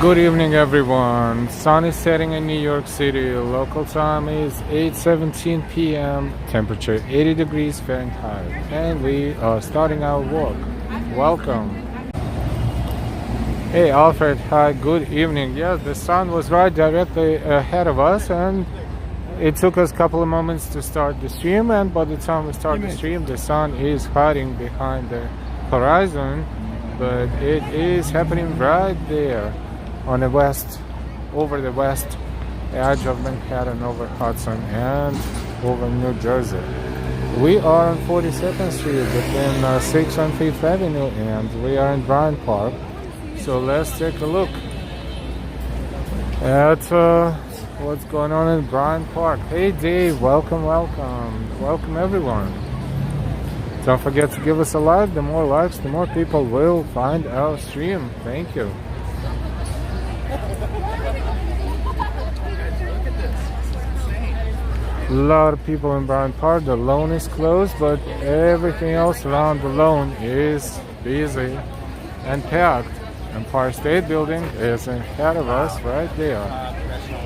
Good evening, everyone. Sun is setting in New York City. Local time is 8:17 p.m. Temperature 80 degrees Fahrenheit. And we are starting our walk. Welcome. Hey, Alfred. Hi, good evening. Yes, the sun was right directly ahead of us, and it took us a couple of moments to start the stream. And by the time we start the stream, the sun is hiding behind the horizon, but it is happening right there on the west, over the west edge of Manhattan, over Hudson and over New Jersey. We are on 42nd Street between 6th and 5th Avenue, and we are in Bryant Park. So let's take a look at what's going on in Bryant Park. Hey Dave, welcome everyone. Don't forget to give us a like. The more likes, the more people will find our stream. Thank you. A lot of people in Bryant Park. The lawn is closed, but everything else around the lawn is busy and packed. Empire State Building is ahead of us right there.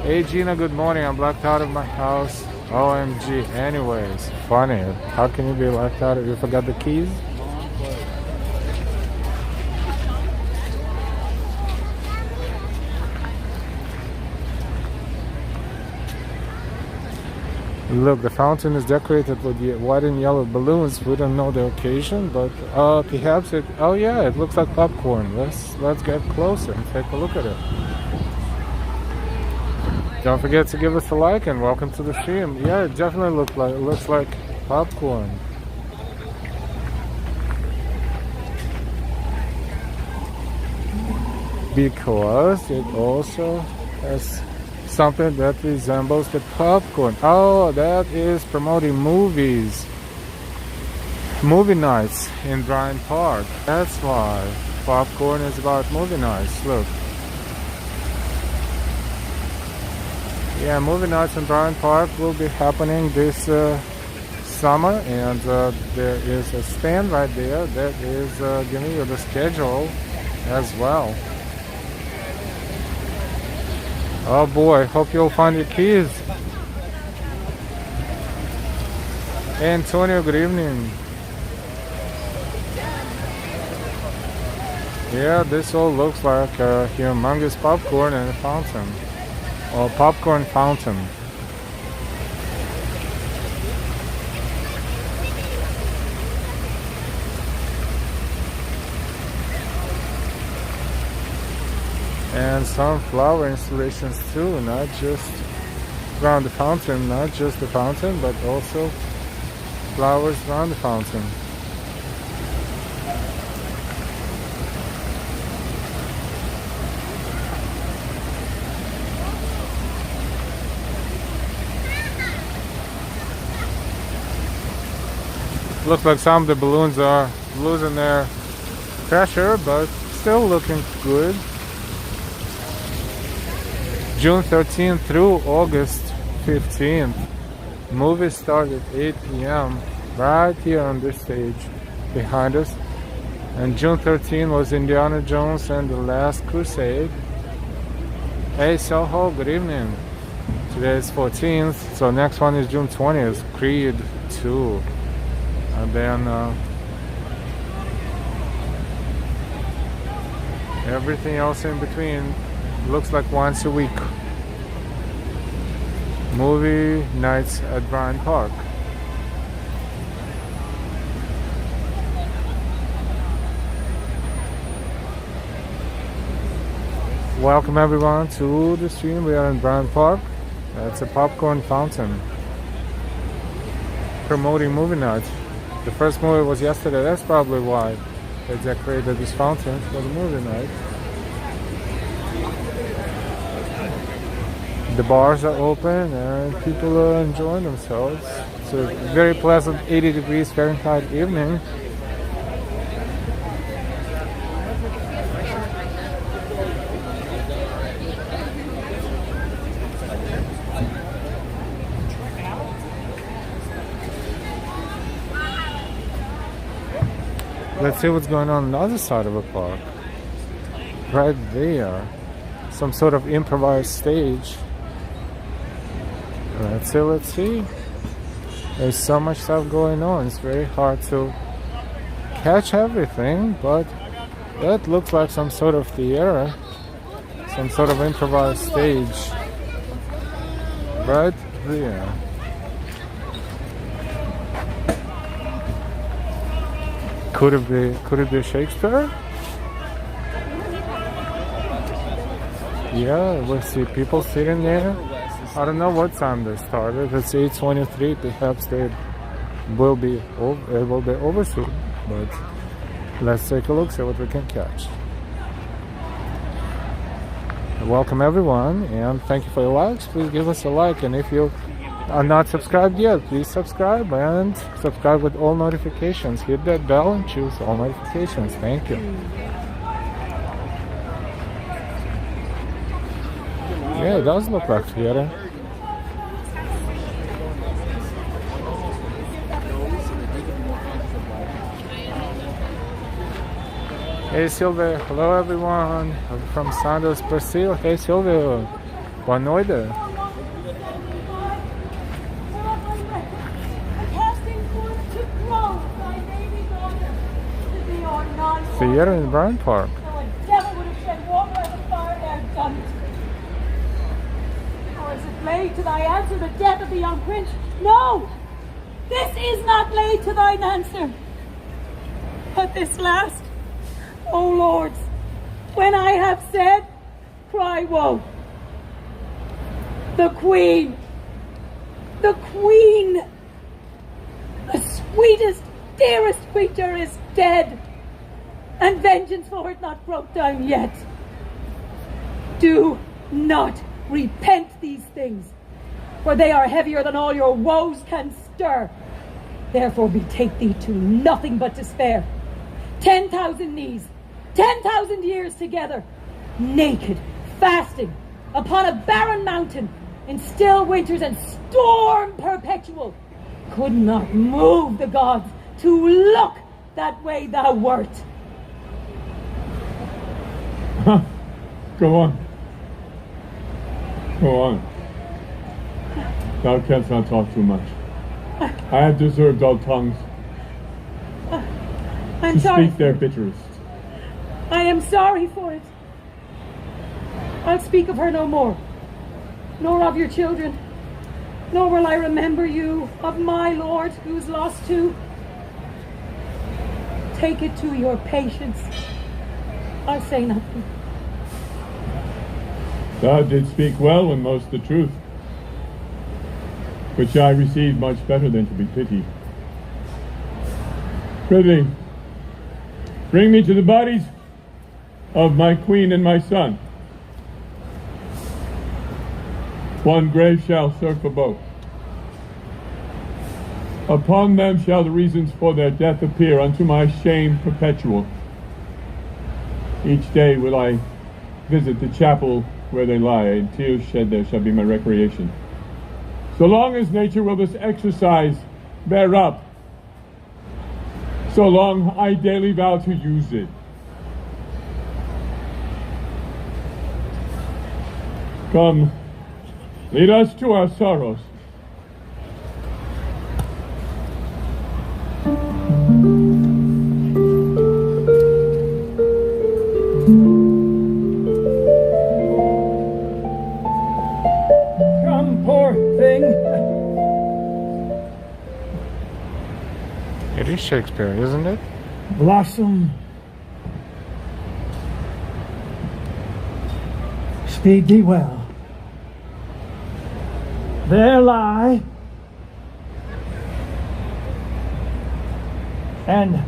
Hey Gina, good morning. I'm locked out of my house. OMG. Anyways, funny. How can you be locked out if you forgot the keys? Look, the fountain is decorated with the white and yellow balloons. We don't know the occasion, but perhaps it. Oh yeah, it looks like popcorn. Let's get closer and take a look at it. Don't forget to give us a like and welcome to the stream. Yeah, it definitely looks like popcorn. Because it also has something that resembles the popcorn. Oh, that is promoting movies. Movie nights in Bryant Park. That's why popcorn is about movie nights. Look. Yeah, movie nights in Bryant Park will be happening this summer, and there is a stand right there that is giving you the schedule as well. Oh boy, hope you'll find your keys. Hey Antonio, good evening. Yeah, this all looks like a humongous popcorn and a fountain. Or popcorn fountain. And some flower installations too, not just around the fountain, not just the fountain, but also flowers around the fountain. Looks like some of the balloons are losing their pressure, but still looking good. June 13th through August 15th. Movies start at 8 p.m. right here on this stage behind us. And June 13th was Indiana Jones and the Last Crusade. Hey Soho, good evening. Today is 14th, so next one is June 20th, Creed 2. And then everything else in between looks like once a week. Movie nights at Bryant Park. Welcome everyone to the stream. We are in Bryant Park. It's a popcorn fountain promoting movie nights. The first movie was yesterday. That's probably why they decorated this fountain for the movie night. The bars are open and people are enjoying themselves. It's a very pleasant 80 degrees Fahrenheit evening. Let's see what's going on the other side of the park. Right there. some sort of improvised stage. Let's see. There's so much stuff going on. It's very hard to catch everything, but that looks like some sort of theater, some sort of improvised stage. Right there. Could it be Shakespeare? Yeah, we see people sitting there. I don't know what time they started. It's 8:23. Perhaps they will be over soon. But let's take a look, see what we can catch. Welcome everyone, and thank you for your likes. Please give us a like, and if you are not subscribed yet, please subscribe and subscribe with all notifications. Hit that bell and choose all notifications. Thank you. Yeah, it does look like theater. Hey Silvia, hello everyone. I'm from Santos, Brazil. Hey Silvia, boa noite. Theater in Bryan Park. Laid to thy answer the death of the young prince? No! This is not laid to thine answer. But this last, O lords, when I have said, cry woe. The queen, the sweetest, dearest creature is dead, and vengeance for it not brought down yet. Do not repent these things, for they are heavier than all your woes can stir. Therefore betake thee to nothing but despair. 10,000 knees, 10,000 years together, naked, fasting, upon a barren mountain, in still winters and storm perpetual, could not move the gods to look that way thou wert. Go on. Go on. Thou canst not talk too much. I have deserved all tongues I'm to sorry. speak their bitterest. I am sorry for it. I'll speak of her no more, nor of your children, nor will I remember you of my Lord, who is lost too. Take it to your patience. I'll say nothing. Thou didst speak well and most the truth, which I received much better than to be pitied. Prithee, bring me to the bodies of my queen and my son. One grave shall serve for both. Upon them shall the reasons for their death appear, unto my shame perpetual. Each day will I visit the chapel where they lie, and tears shed there shall be my recreation. So long as nature will this exercise bear up, so long I daily vow to use it. Come, lead us to our sorrows. It is Shakespeare, isn't it? Blossom, speed thee well. There lie, and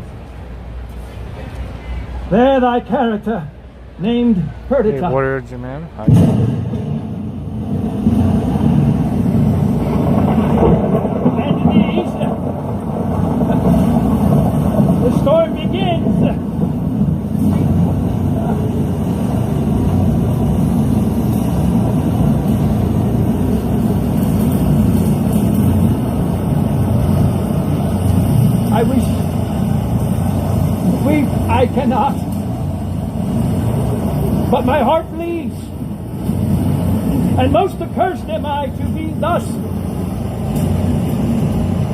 there thy character, named Perdita. Hey, warrior man. Hi. The storm begins. I wish weep, I cannot, but my heart bleeds and most accursed am I to be thus.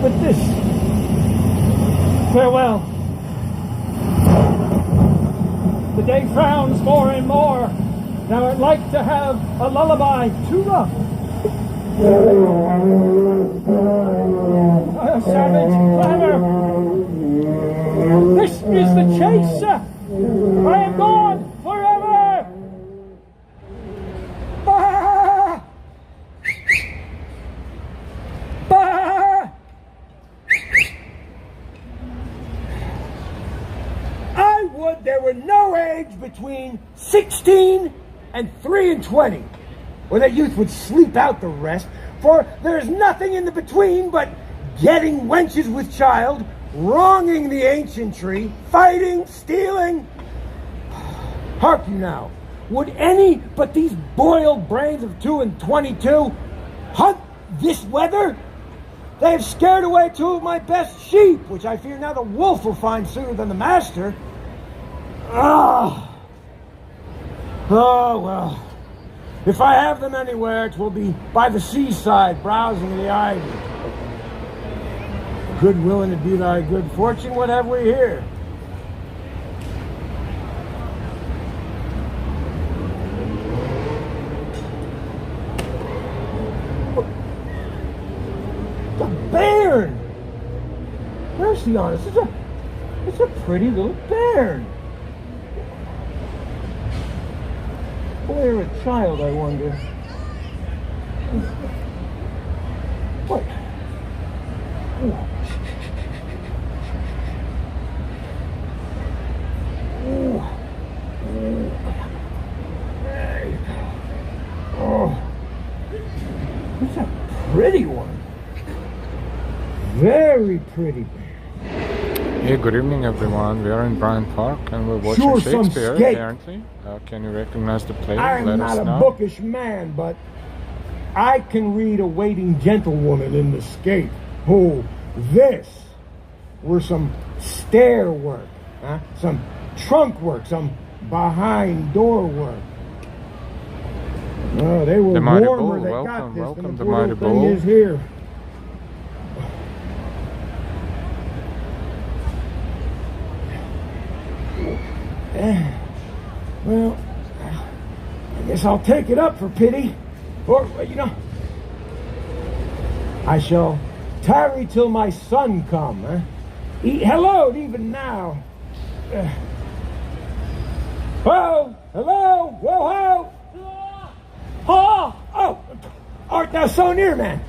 With this, farewell. The day frowns more and more. Now I'd like to have a lullaby too rough. A savage clamor. This is the chase. I am gone forever. Bah! Bah! I would there were no age between 16 and 3 and 20, or that youth would sleep out the rest, for there is nothing in the between but getting wenches with child, wronging the ancientry, fighting, stealing. Hark you now, would any but these boiled brains of 2 and 22 hunt this weather? They have scared away 2 of my best sheep, which I fear now the wolf will find sooner than the master. Ah! Oh, well, if I have them anywhere, it will be by the seaside, browsing in the ivy. Good willing to be thy good fortune, what have we here? The bairn! Mercy on us, it's a pretty little bairn. Boy or a child, I wonder. What? Ooh. Ooh. Ooh. There you go. Oh. That's a pretty one. Very pretty. Hey, good evening, everyone. We are in Bryant Park and we're watching Sure, Shakespeare, some skate. apparently. Can you recognize the play? I'm Let not us a know. bookish man, but I can read a waiting gentlewoman in the skate. Oh, this were some stair work, huh? Some trunk work, some behind door work. Oh, they were The Mighty warmer. Bull, They welcome, got this welcome, than the the poor Mighty little thing Bull. is here. Well, I guess I'll take it up for pity. Or, I shall tarry till my son come, huh? Hello, even now. Whoa, hello, whoa, ho! Oh, art thou so near, man?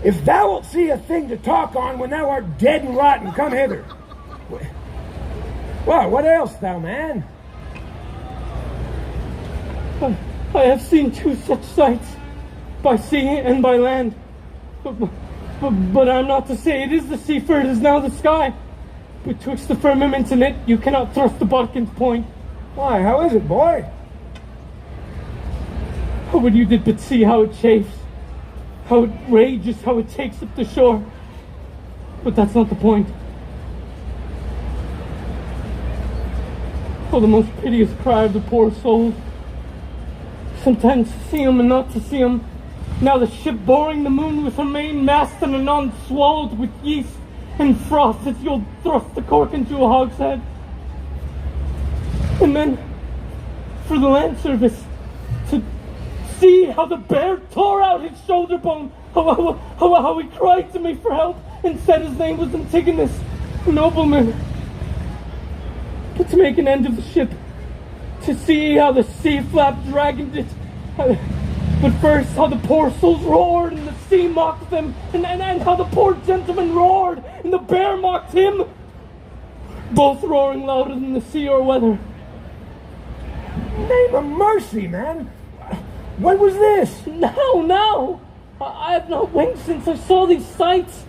If thou wilt see a thing to talk on when thou art dead and rotten, come hither. Well, what else, thou man? I have seen 2 such sights, by sea and by land. But I'm not to say it is the sea, for it is now the sky. Betwixt the firmament and it, you cannot thrust the bodkin's point. Why, how is it, boy? Oh, would you did but see how it chafes, how it rages, how it takes up the shore. But that's not the point. Oh, the most piteous cry of the poor soul. Sometimes to see 'em and not to see 'em. Now the ship boring the moon with her main mast and anon swallowed with yeast and froth as you'll thrust the cork into a hogshead. And then, for the land service, to see how the bear tore out his shoulder bone, how he cried to me for help and said his name was Antigonus, nobleman. But to make an end of the ship, to see how the sea flap dragged it, but first how the poor souls roared and the sea mocked them, and how the poor gentleman roared and the bear mocked him, both roaring louder than the sea or weather. Name of mercy, man. When was this? Now! I have not winked since I saw these sights.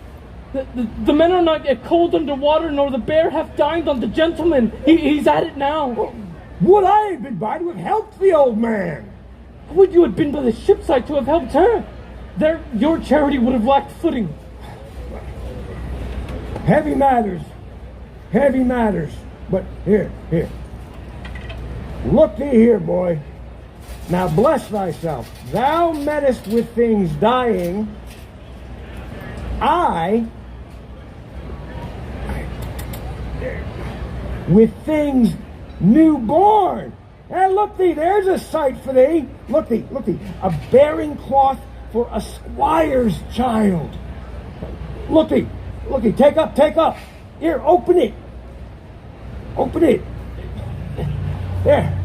The men are not yet cold under water, nor the bear hath dined on the gentleman. He's at it now. Would I have been by to have helped the old man? Would you have been by the shipside to have helped her? Your charity would have lacked footing. Heavy matters. But here. Look thee here, boy. Now bless thyself. Thou mettest with things dying. I with things newborn. And look thee, there's a sight for thee. Look thee, a bearing cloth for a squire's child. Look thee, take up. Here, open it. There.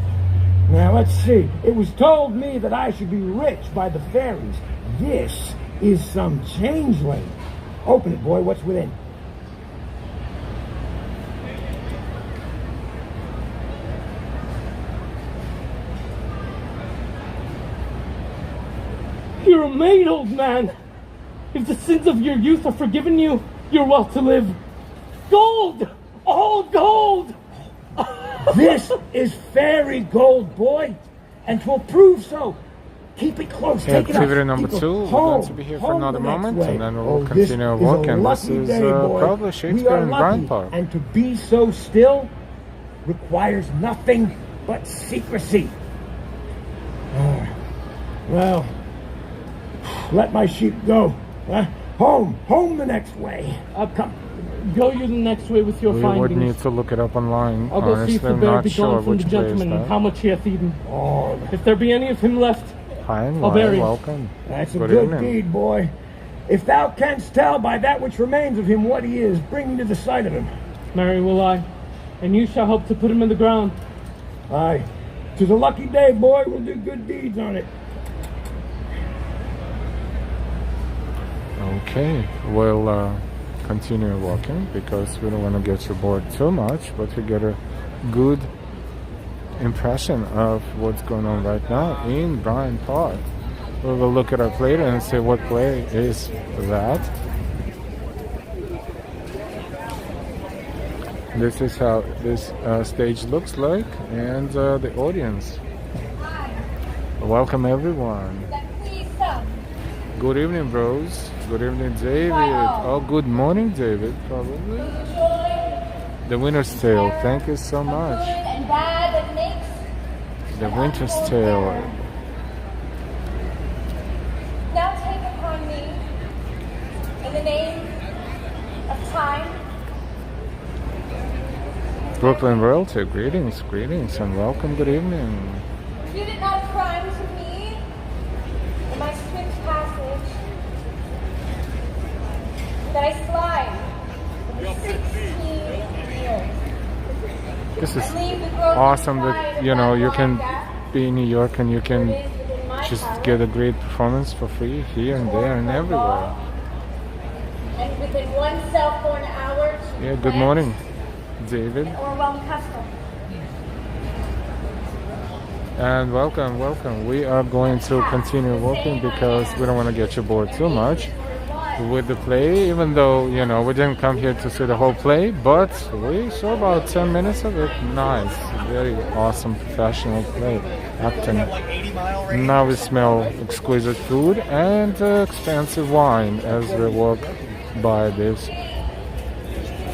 Now let's see. It was told me that I should be rich by the fairies. This is some changeling. Open it, boy. What's within? You're a maid, old man. If the sins of your youth are forgiven you, you're well to live. Gold! All gold! This is fairy gold, boy, and 'twill prove so. Keep it close. Take it up. Activity number 2. We're going to be here for another moment, and then we'll continue walking. This is probably Shakespeare in Bryant Park. And to be so still requires nothing but secrecy. Well, let my sheep go. Home the next way. Come. Go you the next way with your We findings. would need to look it up online. I'll go Honestly, see if the I'm bear not be sure gone from which the place gentleman and that. how much he hath eaten. Oh, If there be any of him left, Hi, and I'll bury him. welcome. that's a Good good evening. deed, boy. If thou canst tell by that which remains of him what he is, bring me to the sight of him. marry will I, and you shall help to put him in the ground. Aye. 'Tis a lucky day, boy. We'll do good deeds on it. Okay, we'll continue walking because we don't want to get you bored too much, but we get a good impression of what's going on right now in Bryant Park. We will look it up later and see what play is that. This is how this stage looks like, and the audience. Welcome everyone. Good evening, bros. Good evening, David. Oh, good morning, David, probably. The Winter's Tale, thank you so much. The Winter's Tale. Now take upon me, in the name of time, Brooklyn Royalty, greetings, and welcome, good evening. impute it not a crime to me, in my swift passage, that I slide over 16 years. This is And leave the growth awesome pride that, of you know, my you can life be in New York and you that can is within my just power, get a great performance for free here and there and everywhere. and within one self-born hour to Yeah, good plant morning, David. an Orwell custom. And welcome. We are going to continue walking because we don't want to get you bored too much with the play, even though, you know, we didn't come here to see the whole play, but we saw about 10 minutes of it. Nice, very awesome professional play, acting. Now we smell exquisite food and expensive wine as we walk by this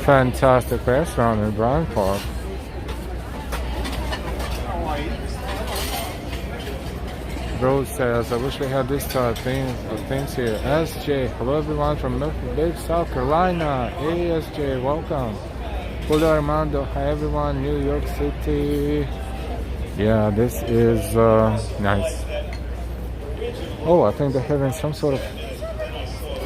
fantastic restaurant in Bryant Park. Rose says, I wish we had this type of things here. SJ, hello everyone from Milky Bay, South Carolina. Hey SJ, welcome. Julio Armando, hi everyone, New York City. Yeah, this is nice. Oh, I think they're having some sort of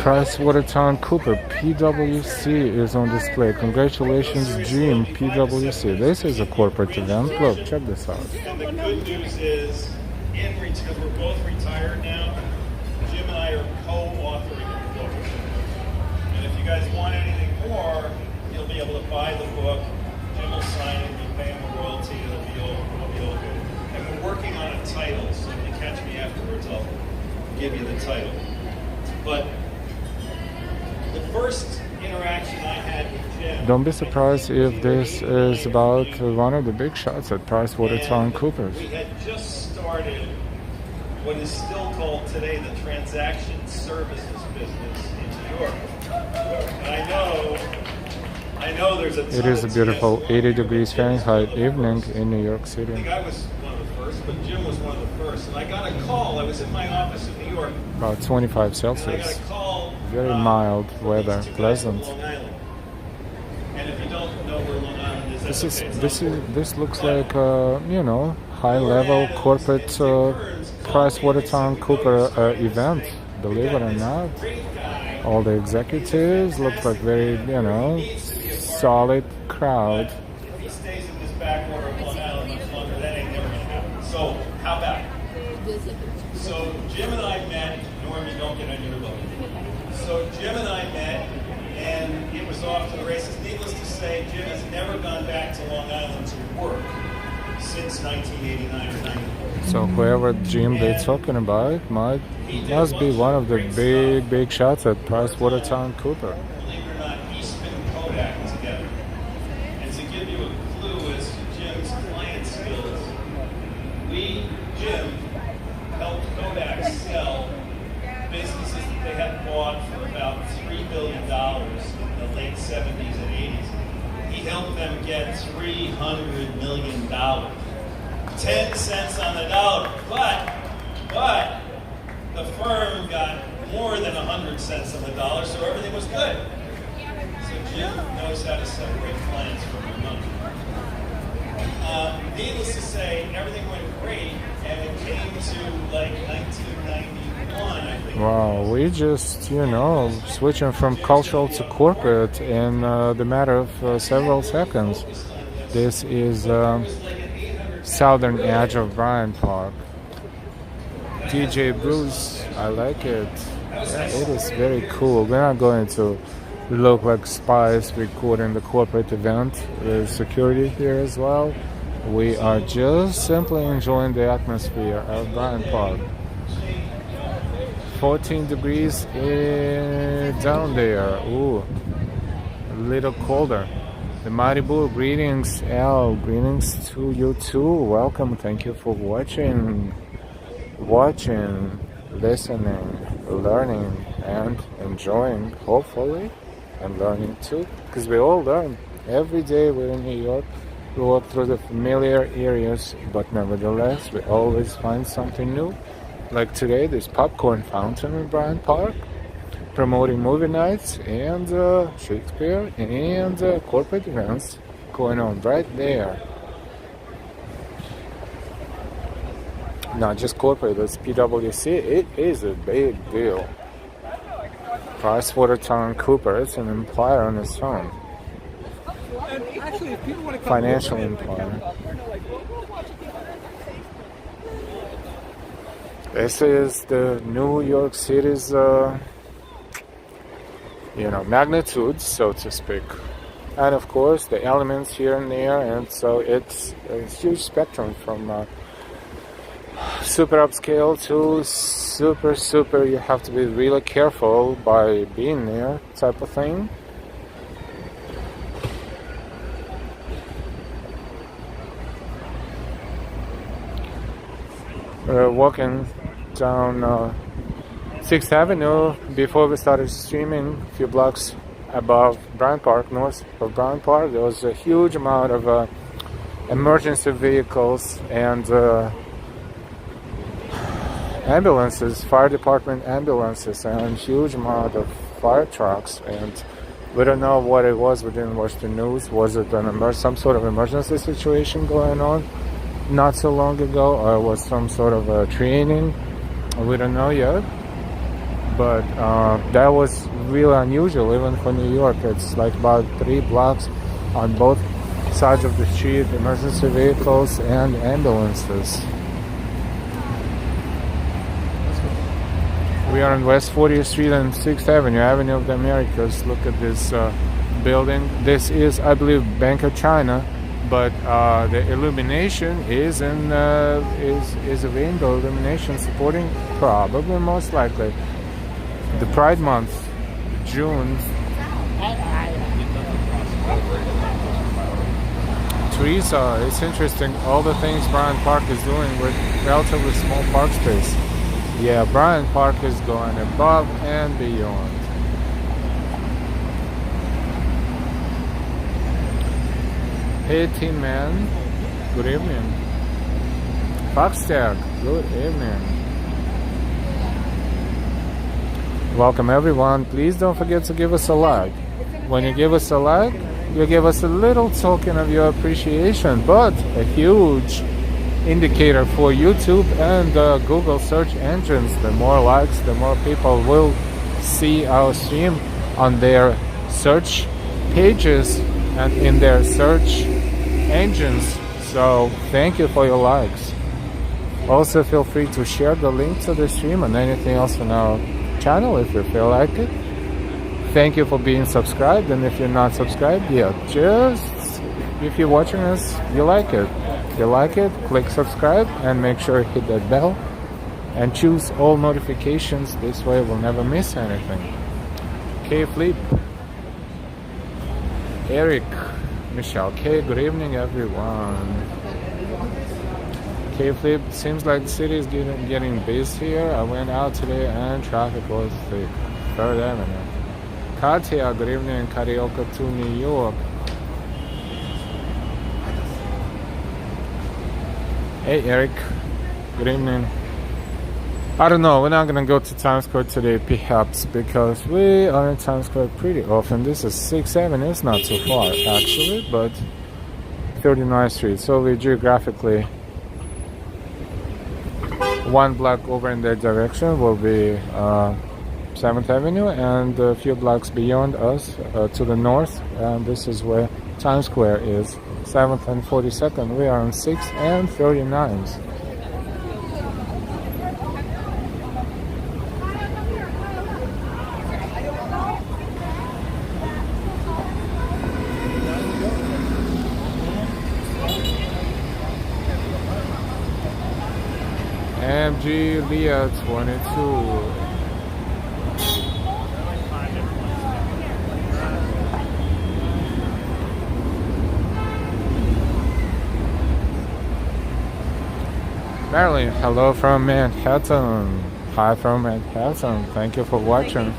PricewaterhouseCoopers PwC is on display. Congratulations, Jim, PwC. This is a corporate event. Look, check this out. And the good news is, because we're both retired now, Jim and I are co-authoring the book. And if you guys want anything more, you'll be able to buy the book. Jim will sign it, you pay him a royalty, it'll be all good. And we're working on a title, so if you catch me afterwards, I'll give you the title. But the first interaction I had with Jim... Don't be surprised if this is about one of the big shots at PricewaterhouseCoopers. We had just started what is still called today the transaction services business in New York. And I know there's a ton It is a of beautiful TS 80 degrees TS Fahrenheit 1 evening posts. in New York I City. think I was one of the first but Jim was one of the first. And I got a call. I was in my office in New York. About 25 And I got Celsius. a call. Very mild from weather, these two guys pleasant. from Long Island. And if you don't know where Long Island is, that's okay. It's not important. This looks like you know, high level corporate PricewaterhouseCoopers event. Believe it or not, all the executives look like very, you know, solid crowd. If he stays in this backwater of Long Island much longer, that ain't never gonna happen. So, how about it? So, Jim and I met. Norm, you don't get on your boat. So, Jim and I met, and it was off to the races. Needless to say, Jim has never gone back to Long Island to work since 1989 or 94. So whoever Jim they're talking about must be one of the big shots at PricewaterhouseCoopers. Believe it or not, he spun Kodak together. And to give you a clue as to Jim's client skills, Jim helped Kodak sell businesses that they had bought for about $3 billion in the late 70s and 80s. He helped them get $300 million. 10 cents on the dollar. But the firm got more than 100 cents on the dollar, so everything was good. So Jim knows how to separate clients from their money. Needless to say, everything went great, and it came to like 1991, I think. Wow, we just, you know, switching from cultural to corporate in the matter of several seconds. This is southern edge of Bryant Park. DJ Bruce, I like it. Yeah, it is very cool. We're not going to look like spies recording the corporate event. There's security here as well. We are just simply enjoying the atmosphere of Bryant Park. 14 degrees down there. Ooh, a little colder. The Mighty Bull, greetings, Al. Greetings to you too. Welcome. Thank you for watching, listening, learning, and enjoying, hopefully, and learning too. Because we all learn. Every day we're in New York. We walk through the familiar areas, but nevertheless, we always find something new. Like today, this popcorn fountain in Bryant Park, promoting movie nights and Shakespeare and corporate events going on right there. Not just corporate, it's PwC. It is a big deal. PricewaterhouseCoopers, it's an employer on its own. Financial employer. This is the New York City's magnitude, so to speak, and of course the elements here and there, and so it's a huge spectrum from super upscale to super. You have to be really careful by being there, type of thing. We're walking down 6th Avenue before we started streaming. A few blocks above Bryant Park, north of Bryant Park, there was a huge amount of emergency vehicles and ambulances, fire department ambulances, and huge amount of fire trucks. And we don't know what it was. We didn't watch the news. Was it some sort of emergency situation going on not so long ago, or was some sort of a training? We don't know yet. But that was really unusual, even for New York. It's like about 3 blocks on both sides of the street, emergency vehicles and ambulances. We are on West 40th Street and 6th Avenue, Avenue of the Americas. Look at this building. This is, I believe, Bank of China, but the illumination is a rainbow illumination supporting, probably most likely, the Pride Month, June. Teresa, it's interesting all the things Bryant Park is doing with relatively small park space. Yeah, Bryant Park is going above and beyond. Hey, Team Man. Good evening. Foxtag, good evening. Welcome everyone. Please don't forget to give us a like. When you give us a like, you give us a little token of your appreciation, but a huge indicator for YouTube and Google search engines. The more likes, the more people will see our stream on their search pages and in their search engines. So thank you for your likes. Also feel free to share the link to the stream and anything else on our channel if you feel like it. Thank you for being subscribed, and if you're not subscribed yet, just if you're watching us, you like it. If you like it, click subscribe and make sure you hit that bell and choose all notifications. This way we'll never miss anything. K Flip, Eric, Michelle K, good evening everyone. K Flip, seems like the city is getting busy here. I went out today and traffic was thick. 3rd Avenue. Katya, good evening, Karaoke to New York. Hey Eric, good evening. I don't know, we're not gonna go to Times Square today perhaps because we are in Times Square pretty often. This is 6th Avenue, it's not too far actually, but 39th Street, so we geographically one block over in that direction will be 7th Avenue, and a few blocks beyond us to the north, and this is where Times Square is, 7th and 42nd. We are on 6th and 39th. MG Leah 22. Marilyn, hello from Manhattan. Hi from Manhattan. Thank you for watching.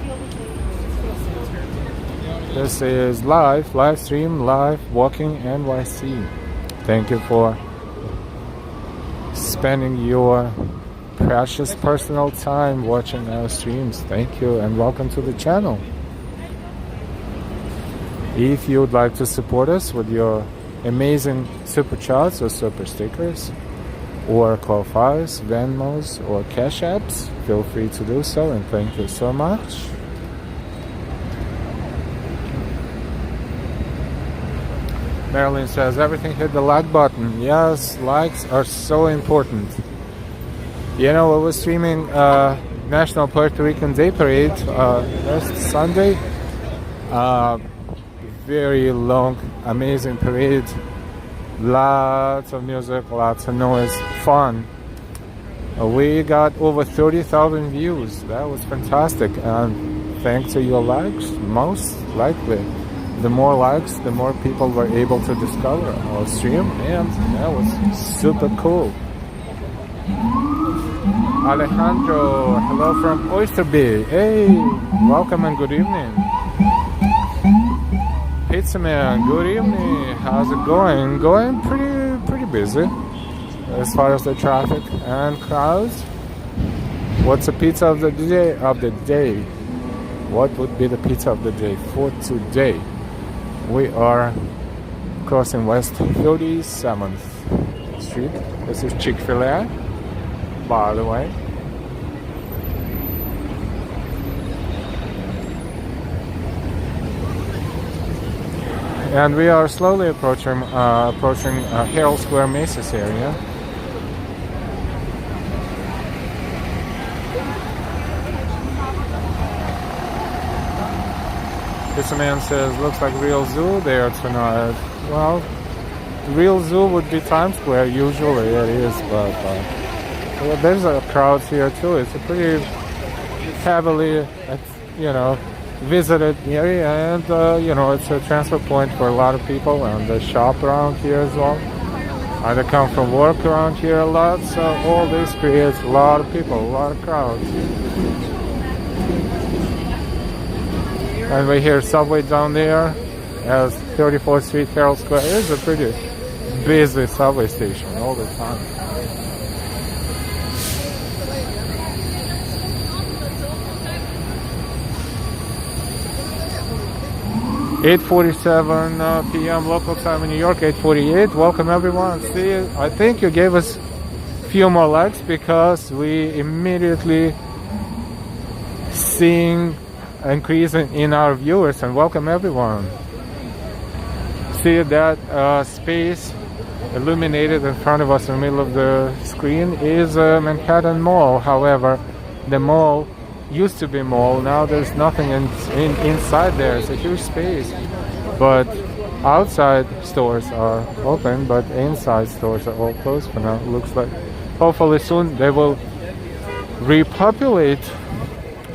This is live stream, live walking NYC. Thank you for spending your precious personal time watching our streams. Thank you and welcome to the channel. If you would like to support us with your amazing super chats or super stickers, or Ko-Fis, Venmos, or Cash Apps, feel free to do so, and thank you so much. Marilyn says, everything hit the like button. Yes, likes are so important. You know, we were streaming National Puerto Rican Day Parade last Sunday. Very long, amazing parade. Lots of music, lots of noise, fun. We got over 30,000 views. That was fantastic, and thanks to your likes, most likely. The more likes, the more people were able to discover our stream, and that was super cool. Alejandro, hello from Oyster Bay. Hey, welcome and good evening. Pizza Man, good evening. How's it going? Going pretty busy as far as the traffic and crowds. What's the pizza of the day? What would be the pizza of the day for today? We are crossing West 37th Street. This is Chick-fil-A, by the way. And we are slowly approaching Herald Square Macy's area. This man says, looks like real zoo there tonight. Well, the real zoo would be Times Square, usually it is, but well, there's a crowd here too. It's a pretty heavily, visited area, and it's a transfer point for a lot of people, and they shop around here as well. They come from work around here a lot, so all this creates a lot of people, a lot of crowds. And we hear subway down there, as 34th Street Herald Square is a pretty busy subway station all the time. 8:47 p.m. local time in New York, 8:48. Welcome everyone. See, I think you gave us a few more likes because we immediately seeing increase in our viewers, and welcome everyone. See that space illuminated in front of us in the middle of the screen is Manhattan Mall. However, the mall used to be mall. Now there's nothing inside there. It's a huge space, but outside stores are open, but inside stores are all closed for now. It looks like hopefully soon they will repopulate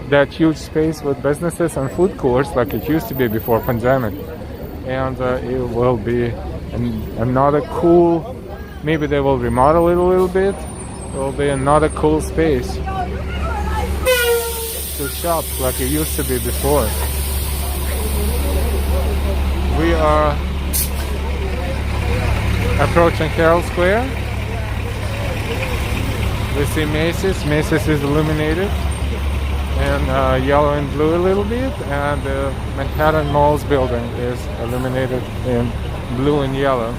that huge space with businesses and food courts like it used to be before pandemic, and it will be another cool, maybe they will remodel it a little bit. It will be another cool space to shop like it used to be before. We are approaching Herald Square. We see Macy's. Macy's is illuminated in yellow and blue a little bit, and the Manhattan Mall's building is illuminated in blue and yellow.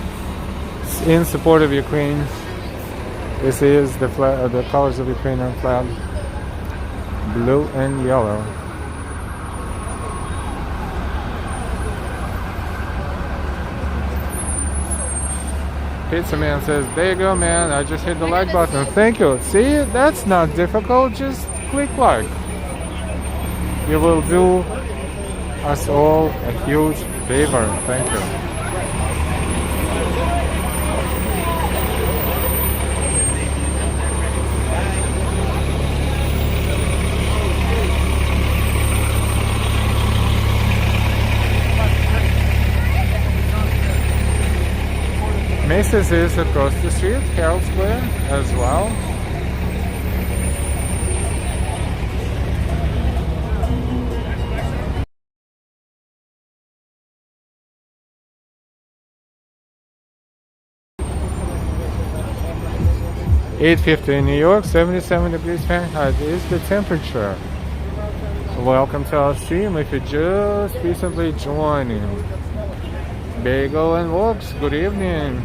In support of Ukraine. This is the colors of Ukrainian flag, blue and yellow. Pizza Man says, there you go, man, I just hit the like button. Thank you. See, that's not difficult, just click like. You will do us all a huge favor. Thank you. Macy's is across the street, Herald Square as well. .50 in New York, 77 degrees Fahrenheit is the temperature. Welcome to our stream if you just recently joining. Bagel and Walks, good evening.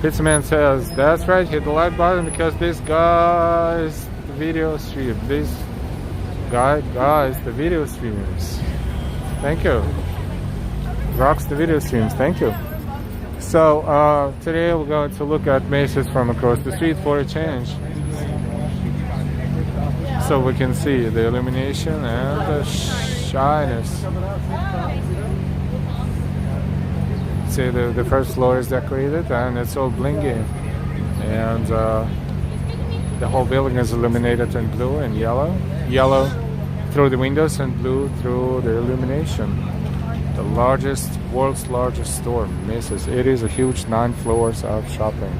Pizza Man says, that's right, hit the like button because this guy's the video stream. This guys the video streams. Thank you. Rocks the video streams, thank you. So today we're going to look at Macy's from across the street for a change. So we can see the illumination and the shyness. See, the first floor is decorated and it's all blingy. And the whole building is illuminated in blue and yellow. Yellow through the windows and blue through the illumination. The world's largest store, Macy's. It is a huge 9 floors of shopping.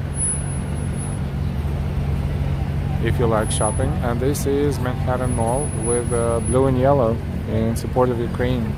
If you like shopping, and this is Manhattan Mall with blue and yellow in support of Ukraine.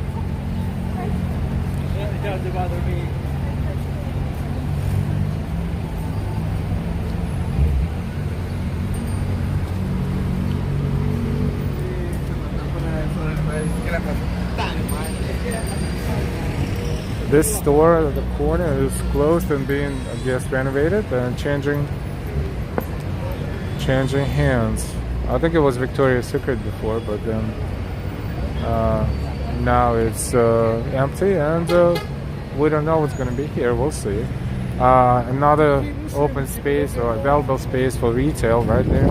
This store at the corner is closed and being, I guess, renovated and changing hands. I think it was Victoria's Secret before, but then now it's empty, and we don't know what's going to be here. We'll see. Another open space or available space for retail right there.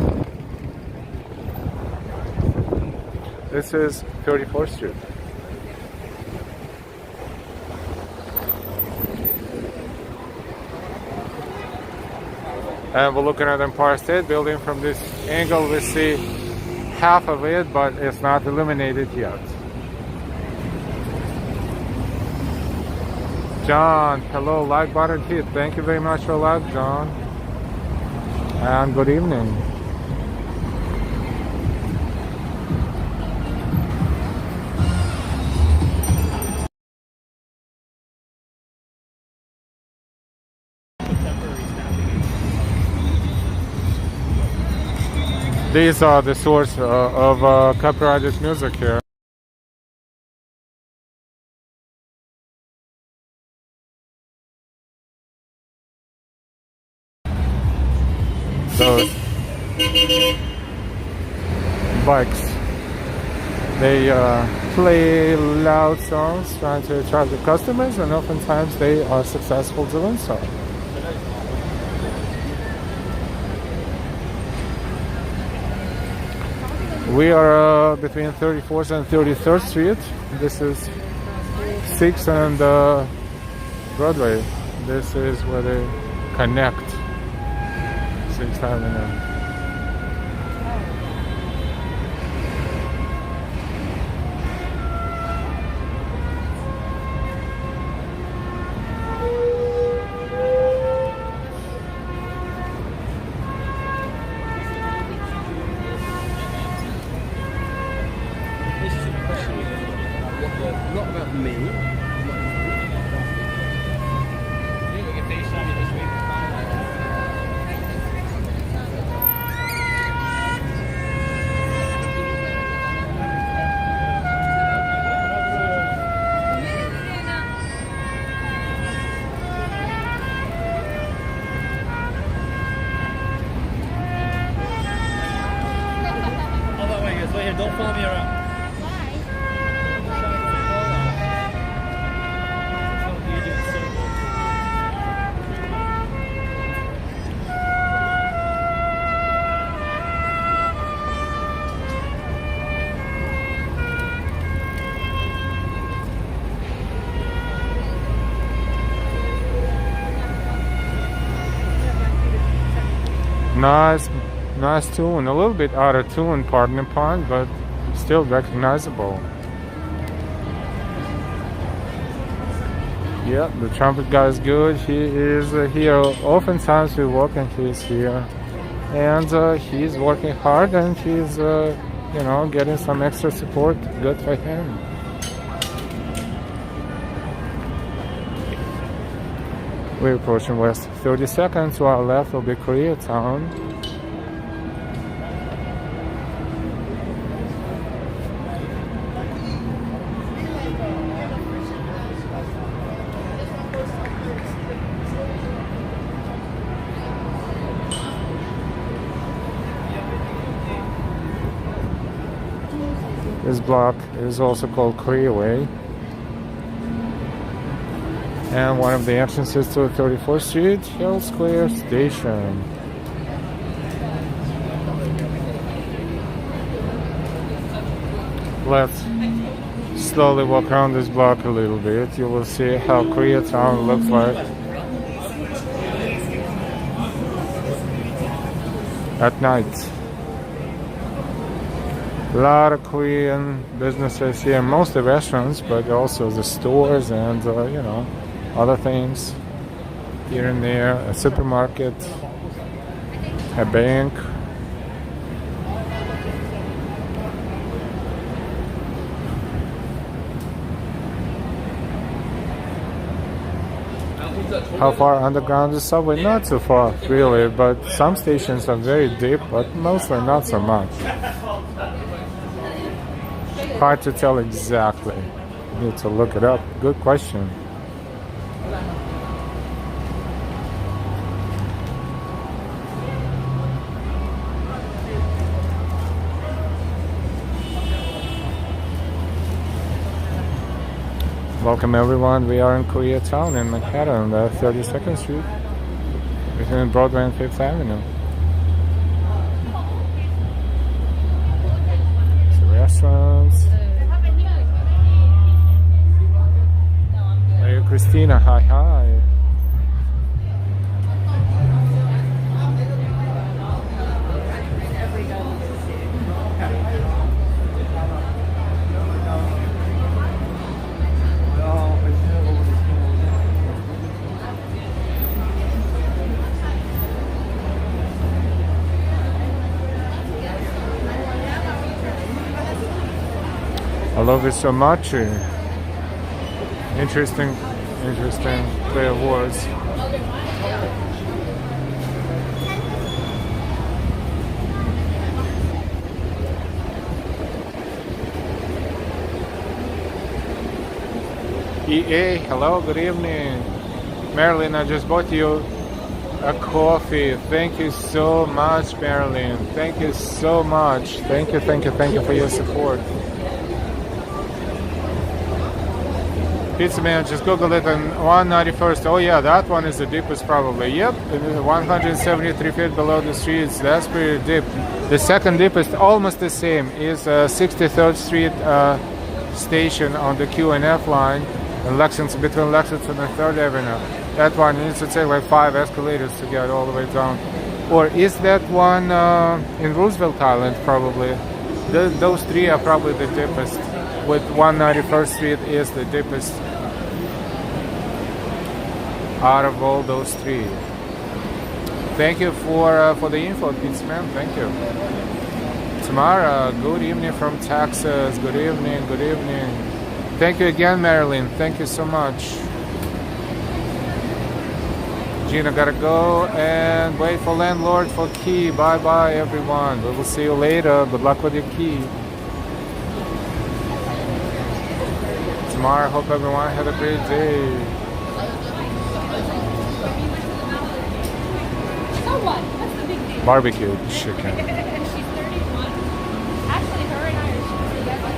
This is 34th Street. And we're looking at Empire State Building. From this angle we see half of it, but it's not illuminated yet. John, hello, like button hit. Thank you very much for like, John. And good evening. These are the source of copyrighted music here. Those bikes, they play loud songs trying to attract the customers, and oftentimes they are successful doing so. We are between 34th and 33rd Street. This is 6th and Broadway. This is where they connect. 6th Avenue. Not about me. Don't follow me around. Nice tune, a little bit out of tune, pardon the pun, but still recognizable. Yeah, the trumpet guy is good. He is here. Oftentimes we walk and he's here, and he's working hard, and he's you know, getting some extra support. Good for him. We're approaching West 32nd. To our left will be Koreatown. This block is also called Koreaway. And one of the entrances to 34th Street, Hill Square Station. Let's slowly walk around this block a little bit. You will see how Koreatown looks like at night. A lot of Korean businesses here, mostly restaurants, but also the stores and you know, other things here and there. A supermarket, a bank. How far underground is subway? Not too far, really, but some stations are very deep, but mostly not so much. Hard to tell exactly. Need to look it up. Good question. Welcome everyone. We are in Koreatown in Manhattan, 32nd Street, between Broadway and 5th Avenue. Restaurants. Hey Christina, hi. I love it so much. Interesting play of words. EA, hello, good evening. Marilyn, I just bought you a coffee. Thank you so much, Marilyn. Thank you so much. Thank you for your support. Pizza Man, just Google it on 191st. Oh yeah, that one is the deepest probably. Yep, 173 feet below the streets. That's pretty deep. The second deepest, almost the same, is 63rd Street station on the Q and F line in Lexington, between Lexington and 3rd Avenue. That one needs to take like 5 escalators to get all the way down. Or is that one in Roosevelt Island probably? Those 3 are probably the deepest. With 191st Street is the deepest out of all those 3. Thank you for the info, Pizza Man. Thank you. Tamara, good evening from Texas. Good evening, good evening. Thank you again, Marilyn. Thank you so much. Gina, gotta go and wait for landlord for key. Bye bye, everyone. We will see you later. Good luck with your key. Tomorrow, hope everyone had a great day. So what? What's the big deal? Barbecue chicken. She's 31. Actually, her and I are shooting together.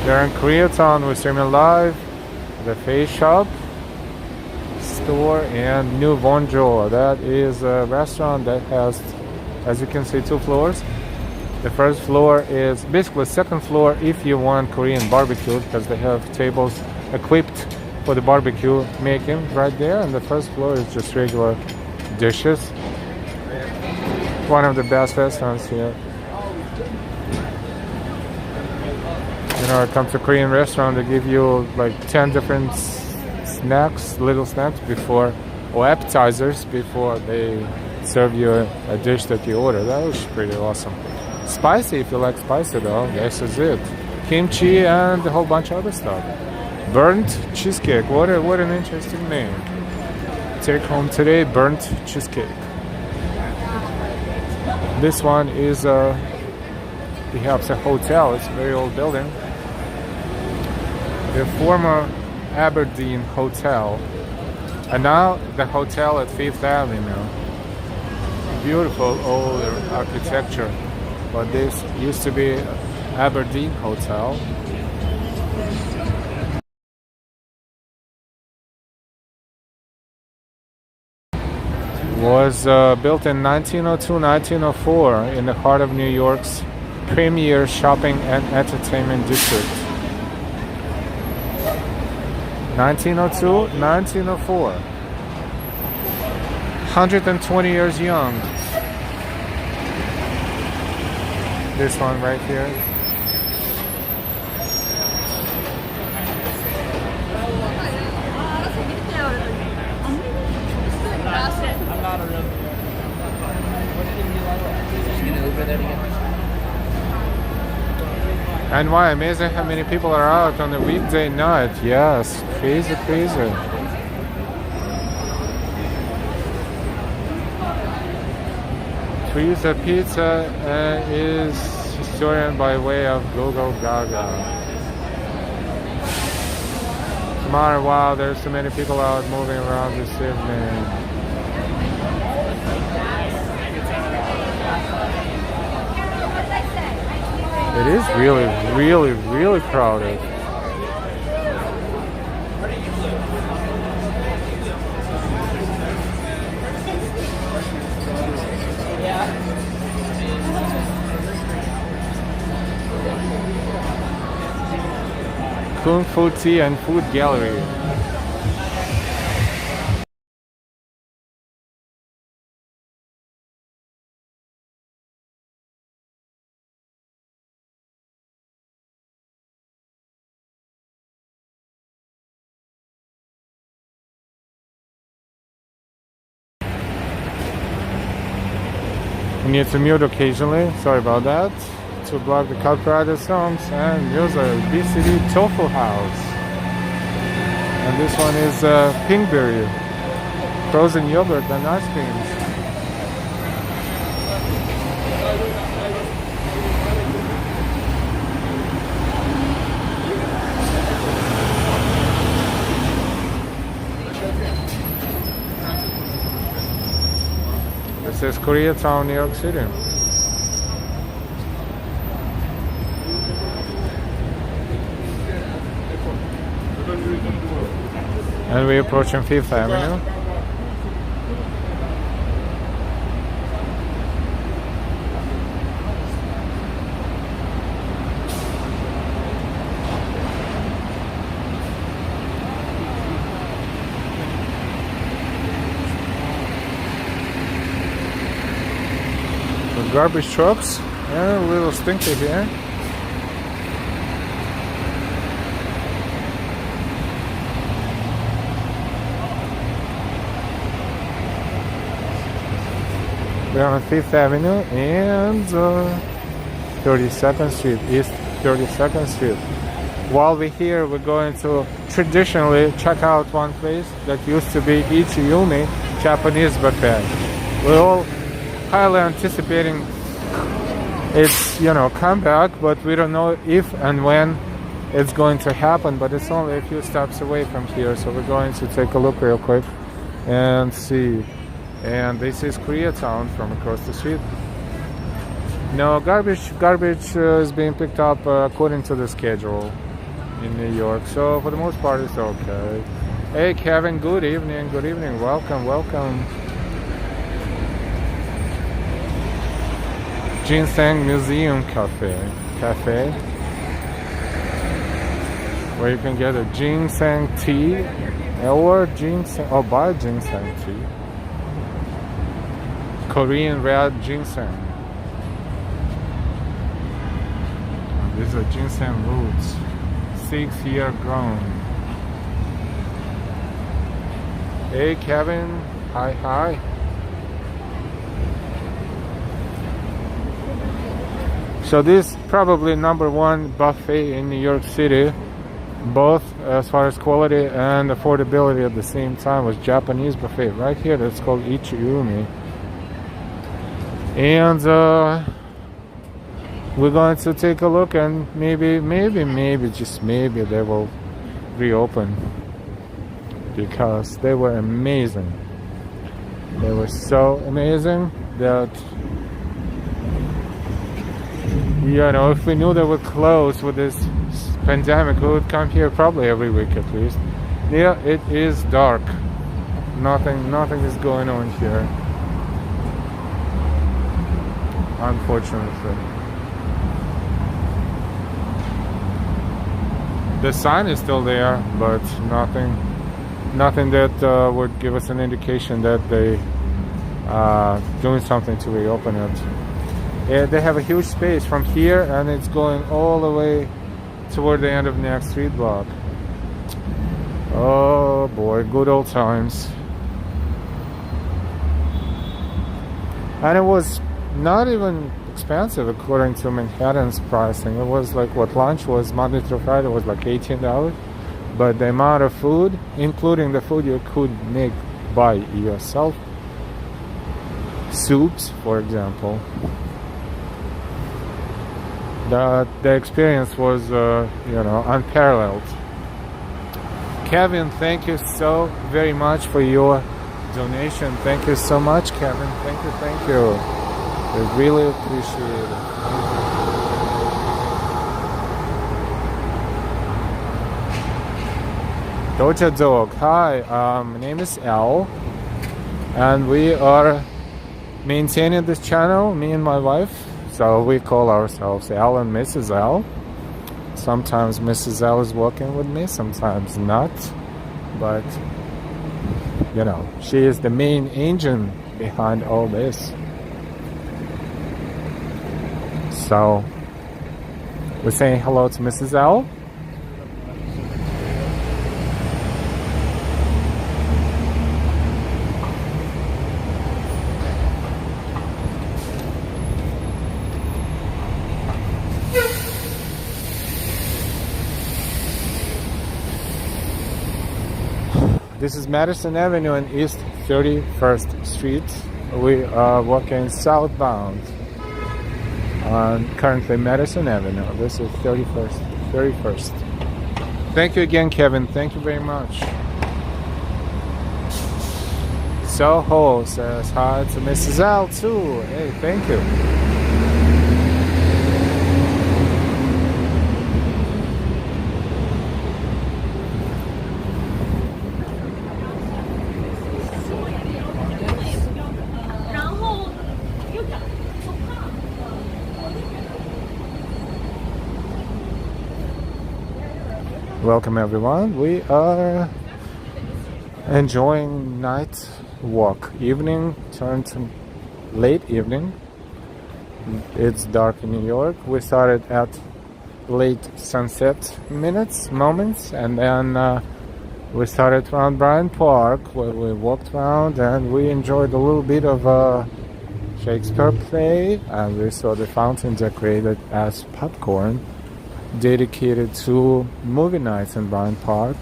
They're in Koreatown. We're streaming live. The Face Shop store and New Bonjour. That is a restaurant that has, as you can see, 2 floors. The first floor is basically second floor if you want Korean barbecue, because they have tables equipped for the barbecue making right there, and the first floor is just regular dishes. One of the best restaurants here. You know, it comes to a Korean restaurant, they give you like 10 different snacks, little snacks before, or appetizers before they serve you a dish that you order. That was pretty awesome. Spicy, if you like spicy though, this is it. Kimchi and a whole bunch of other stuff. Burnt cheesecake, what an interesting name. Take home today, burnt cheesecake. This one is perhaps a hotel. It's a very old building. The former Aberdeen Hotel, and now the hotel at 5th Avenue. Beautiful old architecture, but this used to be Aberdeen Hotel. Was built in 1902-1904 in the heart of New York's premier shopping and entertainment district. 1902-1904. 120 years young. This one right here. I'm not a real. And why? Amazing how many people are out on a weekday night. Yes, crazy. Teresa Pizza is historian by way of Google Gaga. Tomorrow, wow, there's so many people out moving around this evening. It is really crowded. Kung Fu Tea and Food Gallery. We need to mute occasionally, sorry about that, to block the copyrighted songs. And here's a BCD Tofu House. And this one is Pinkberry. frozen yogurt and ice creams. This is Koreatown, New York City. And we're approaching 5th Avenue. The garbage trucks, yeah, a little stinky here. We're on 5th Avenue and 32nd Street, East 32nd Street. While we're here, we're going to traditionally check out one place that used to be Ichiyumi Japanese buffet. We're all highly anticipating its, comeback, but we don't know if and when it's going to happen, but it's only a few steps away from here, so we're going to take a look real quick and see. And this is Koreatown from across the street. No, garbage is being picked up according to the schedule in New York, so for the most part it's okay. Hey Kevin, good evening, welcome. Ginseng Museum Cafe, where you can get a ginseng tea or buy ginseng tea. Korean red ginseng. These are ginseng roots, 6-year grown. Hey Kevin, hi. So this is probably #1 buffet in New York City, both as far as quality and affordability at the same time, was Japanese buffet right here. That's called Ichiyumi. And we're going to take a look, and maybe, just maybe they will reopen, because they were amazing. They were so amazing that, if we knew they were closed with this pandemic, we would come here probably every week at least. Yeah, it is dark. Nothing is going on here, unfortunately. The sign is still there, but nothing that would give us an indication that they doing something to reopen it. They have a huge space from here, and it's going all the way toward the end of next street block. Oh boy, good old times. And it was not even expensive according to Manhattan's pricing. It was like what lunch was Monday through Friday was like $18, but the amount of food, including the food you could make by yourself, soups for example, the experience was unparalleled. Kevin, thank you so very much for your donation. Thank you so much, Kevin. Thank you. We really appreciate it. Doja Dog, hi, my name is Al, and we are maintaining this channel, me and my wife, so we call ourselves Al and Mrs. Al. Sometimes Mrs. L is working with me, sometimes not, but she is the main engine behind all this. So we're saying hello to Mrs. L. This is Madison Avenue and East 31st Street. We are walking southbound on currently Madison Avenue. This is 31st. Thank you again, Kevin. Thank you very much. Soho says hi to Mrs. L too. Hey, thank you. Welcome everyone. We are enjoying night walk. Evening turned to late evening. It's dark in New York. We started at late sunset moments, and then we started around Bryant Park where we walked around and we enjoyed a little bit of a Shakespeare play, and we saw the fountain decorated as popcorn, dedicated to movie nights in Bryant Park.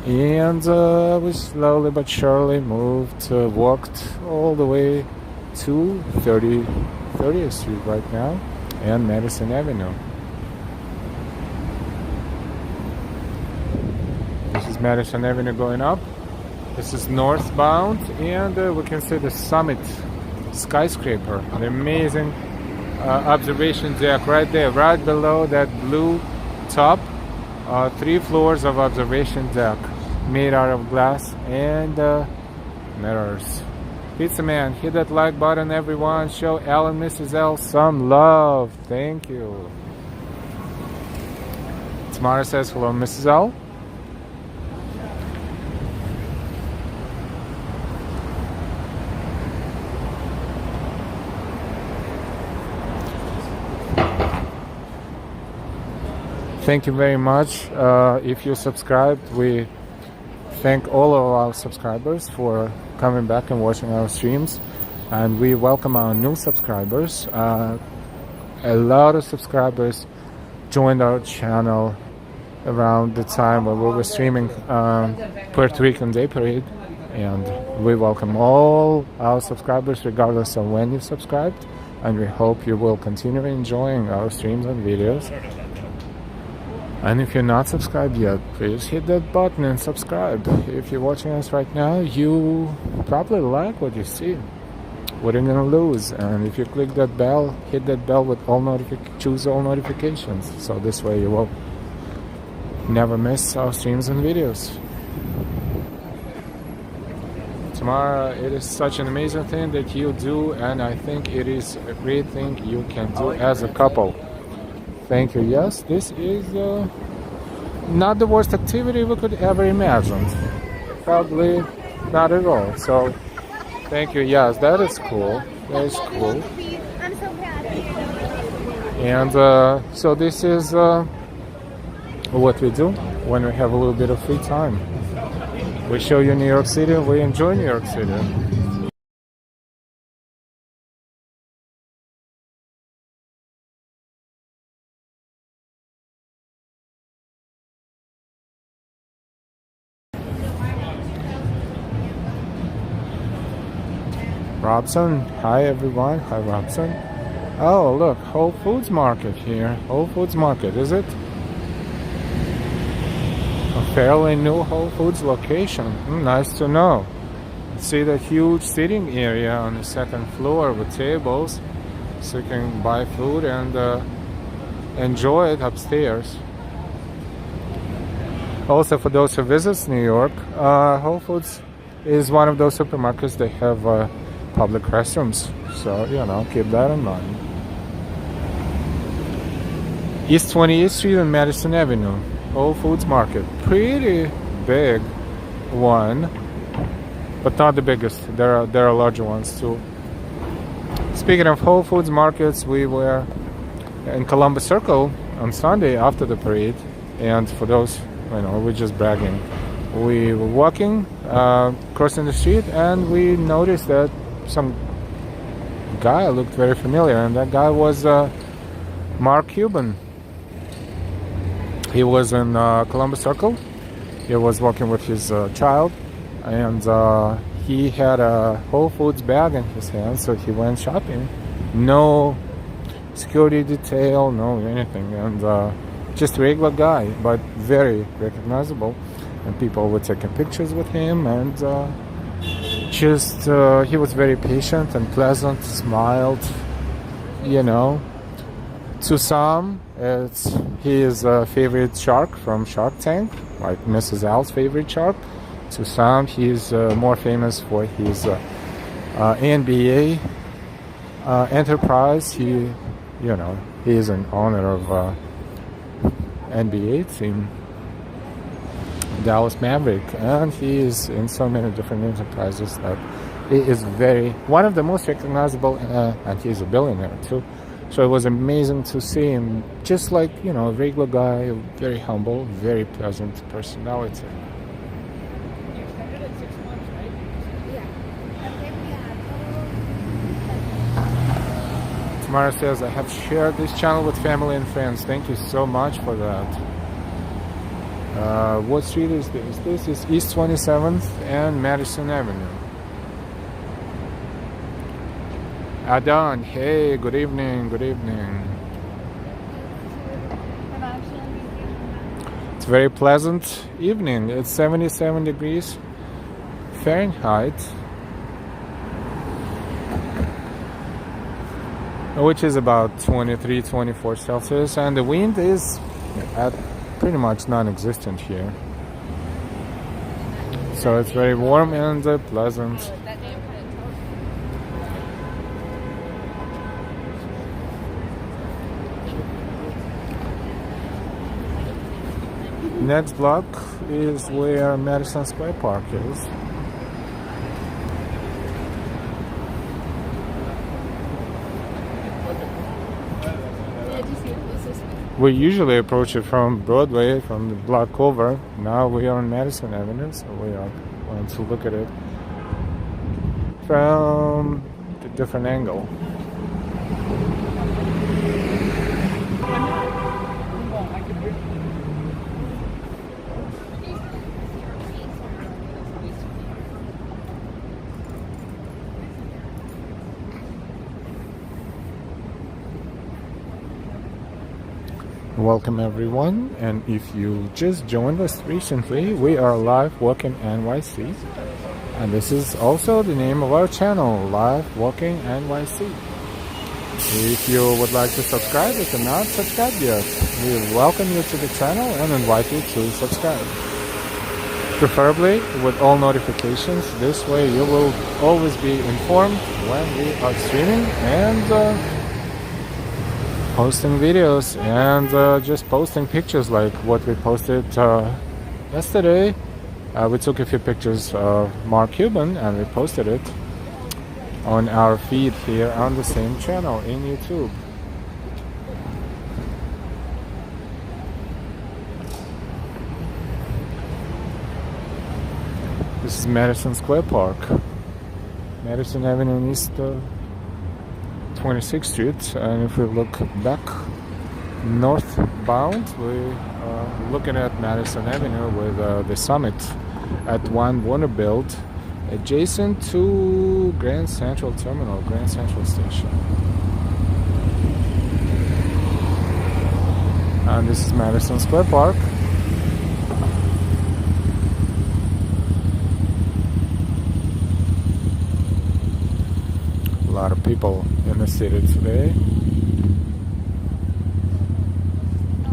And we slowly but surely walked all the way to 30th Street right now and Madison Avenue. This is Madison Avenue going up. This is northbound, and we can see the Summit skyscraper, an amazing observation deck right there, right below that blue top. 3 floors of observation deck made out of glass and mirrors. Pizza Man, hit that like button everyone. Show Al and Mrs. L some love. Thank you. Tamara says hello, Mrs. L. Thank you very much. If you subscribed, we thank all of our subscribers for coming back and watching our streams, and we welcome our new subscribers. A lot of subscribers joined our channel around the time when we were streaming Puerto Rican Day Parade, and we welcome all our subscribers regardless of when you subscribed, and we hope you will continue enjoying our streams and videos. And if you're not subscribed yet, please hit that button and subscribe. If you're watching us right now, you probably like what you see. What are you gonna lose? And if you click that bell, hit that bell with choose all notifications. So this way you will never miss our streams and videos. Tamara, it is such an amazing thing that you do, and I think it is a great thing you can do as a couple. Thank you. Yes, this is not the worst activity we could ever imagine. Probably not at all. So, thank you. Yes, that is cool. That is cool. I'm so proud of you. And so this is what we do when we have a little bit of free time. We show you New York City. We enjoy New York City. Robson, hi everyone. Hi Robson. Oh look, Whole Foods Market here. Whole Foods Market, is it? A fairly new Whole Foods location. Nice to know. See the huge seating area on the second floor with tables, so you can buy food and enjoy it upstairs. Also, for those who visit New York, Whole Foods is one of those supermarkets that have public restrooms, so keep that in mind. East 28th Street and Madison Avenue, Whole Foods Market. Pretty big one, but not the biggest. There are larger ones too. Speaking of Whole Foods markets, we were in Columbus Circle on Sunday after the parade, and for those, we're just bragging. We were walking, crossing the street, and we noticed that some guy looked very familiar, and that guy was Mark Cuban. He was in Columbus Circle. He was walking with his child, and he had a Whole Foods bag in his hand, so he went shopping. No security detail, no anything, and just a regular guy, but very recognizable. And people were taking pictures with him, and just he was very patient and pleasant, smiled, you know. To some, it's his favorite shark from Shark Tank, like Mrs. Al's favorite shark. To some, he's more famous for his NBA enterprise. He is an owner of NBA team, Dallas Maverick, and he is in so many different enterprises that he is one of the most recognizable, and he's a billionaire too. So it was amazing to see him, just like, a regular guy, very humble, very pleasant personality. Tamara says, I have shared this channel with family and friends. Thank you so much for that. What street is this? This is East 27th and Madison Avenue. Adan, hey, good evening, good evening. It's a very pleasant evening. It's 77 degrees Fahrenheit, which is about 23, 24 Celsius, and the wind is at pretty much non-existent here. So it's very warm and pleasant. Next block is where Madison Square Park is. We usually approach it from Broadway, from the block over. Now we are on Madison Avenue, so we are going to look at it from a different angle. Welcome everyone, and if you just joined us recently, we are Live Walking NYC, and this is also the name of our channel, Live Walking NYC. If you would like to subscribe, if you're not subscribed yet, we welcome you to the channel and invite you to subscribe. Preferably with all notifications, this way you will always be informed when we are streaming and posting videos, and just posting pictures like what we posted yesterday. We took a few pictures of Mark Cuban and we posted it on our feed here on the same channel in YouTube. This is Madison Square Park, Madison Avenue and East 26th Street, and if we look back northbound, we are looking at Madison Avenue with the summit at One Vanderbilt, adjacent to Grand Central Terminal, Grand Central Station. And this is Madison Square Park. A lot of people in the city today.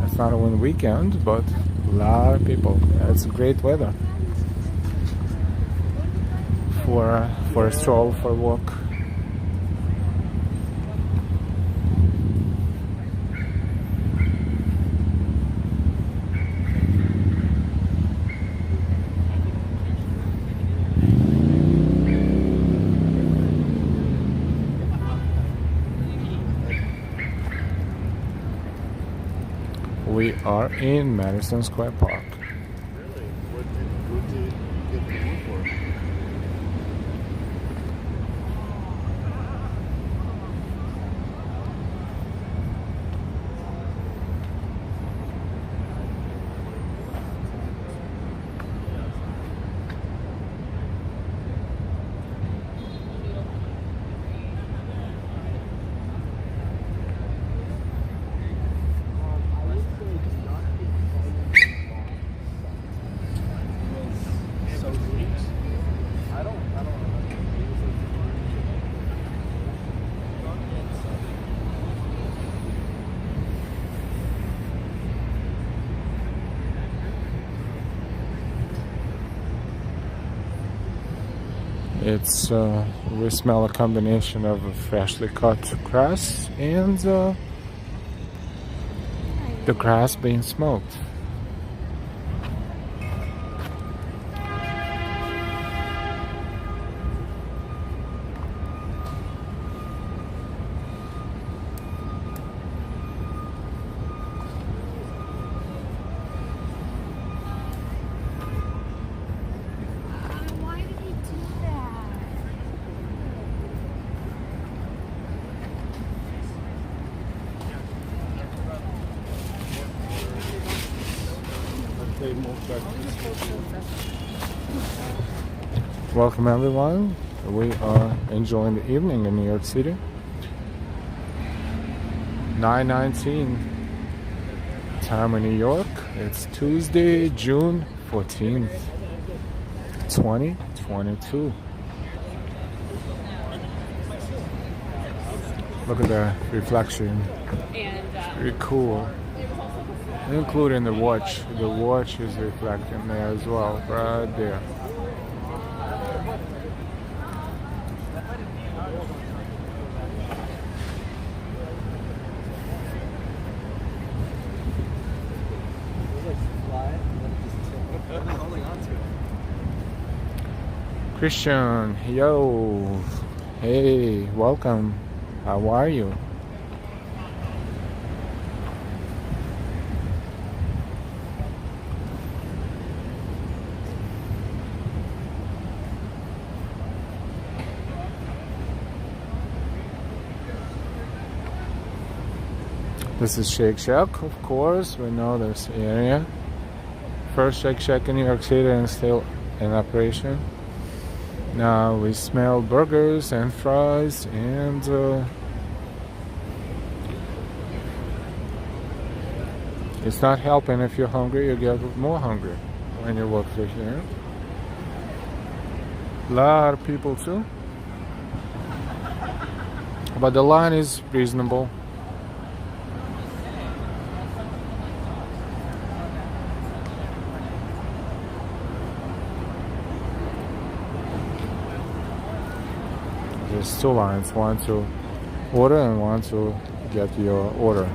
It's not a weekend, but a lot of people. It's great weather for a stroll, for a walk. We are in Madison Square Park. Really? What did you get the room for? It's we smell a combination of a freshly cut grass and the grass being smoked. Why did he do that? Welcome everyone. We are enjoying the evening in New York City. 9:19 time in New York. It's Tuesday, June 14th, 2022. Look at the reflection. Pretty cool. Including the watch. The watch is reflecting there as well, right there. Christian, yo, hey, welcome. How are you? This is Shake Shack, of course. We know this area. First Shake Shack in New York City and still in operation. Now we smell burgers and fries and it's not helping. If you're hungry, you get more hungry when you walk through here. A lot of people too, but the line is reasonable. There's two lines, one to order and one to get your order.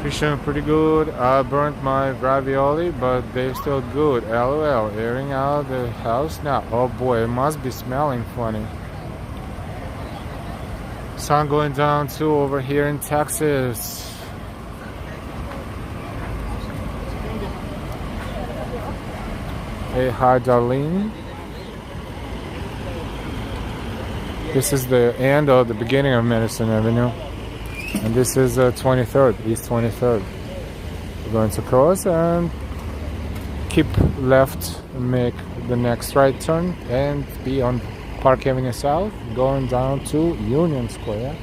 Christian, pretty good. I burnt my ravioli, but they're still good. LOL, airing out the house now. Oh boy, it must be smelling funny. Sun going down too over here in Texas. Hey, hi Darlene. This is the end or the beginning of Madison Avenue. And this is 23rd, East 23rd. We're going to cross and keep left and make the next right turn and be on Park Avenue South, going down to Union Square.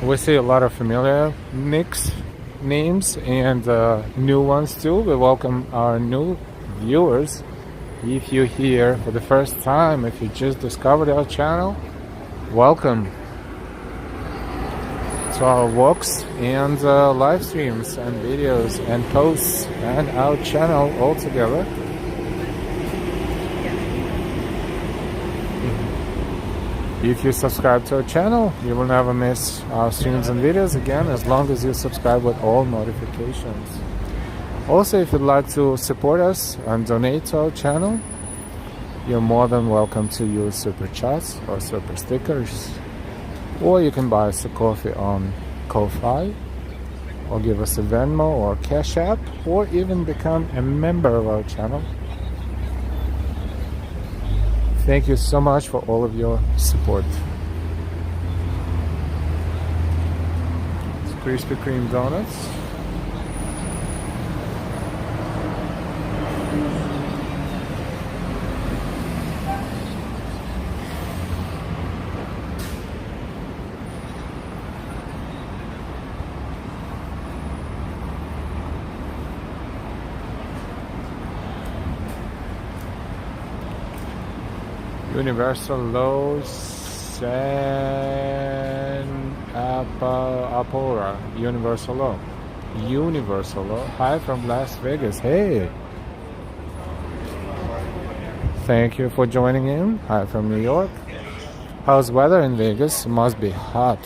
We see a lot of familiar names and new ones too. We welcome our new viewers. If you're here for the first time, if you just discovered our channel, welcome to our walks and live streams and videos and posts and our channel all together. If you subscribe to our channel, you will never miss our streams and videos again, as long as you subscribe with all notifications. Also, if you'd like to support us and donate to our channel, you're more than welcome to use SuperChats or SuperStickers. Or you can buy us a coffee on Ko-Fi, or give us a Venmo or Cash App, or even become a member of our channel. Thank you so much for all of your support. Krispy Kreme donuts. Universal Lows and Apora. Universal Low. Universal Low. Hi from Las Vegas. Hey. Thank you for joining in. Hi from New York. How's weather in Vegas? Must be hot.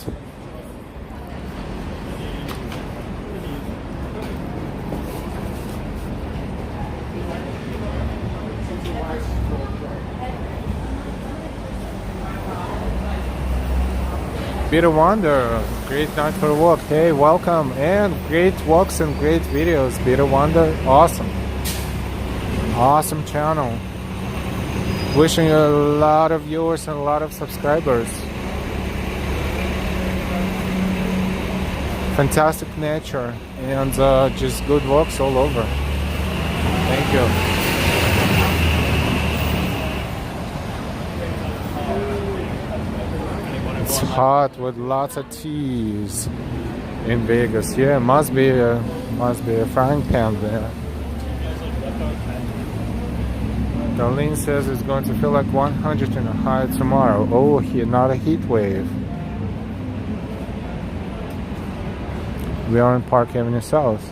Bitter Wonder, great night for a walk. Hey, welcome, and great walks and great videos. Bitter Wonder, awesome. Awesome channel. Wishing you a lot of viewers and a lot of subscribers. Fantastic nature and just good walks all over. Thank you. It's hot with lots of teas in Vegas. Yeah, must be a frying pan there. Darlene says it's going to feel like 100 and a high tomorrow. Oh, not a heat wave. We are in Park Avenue South.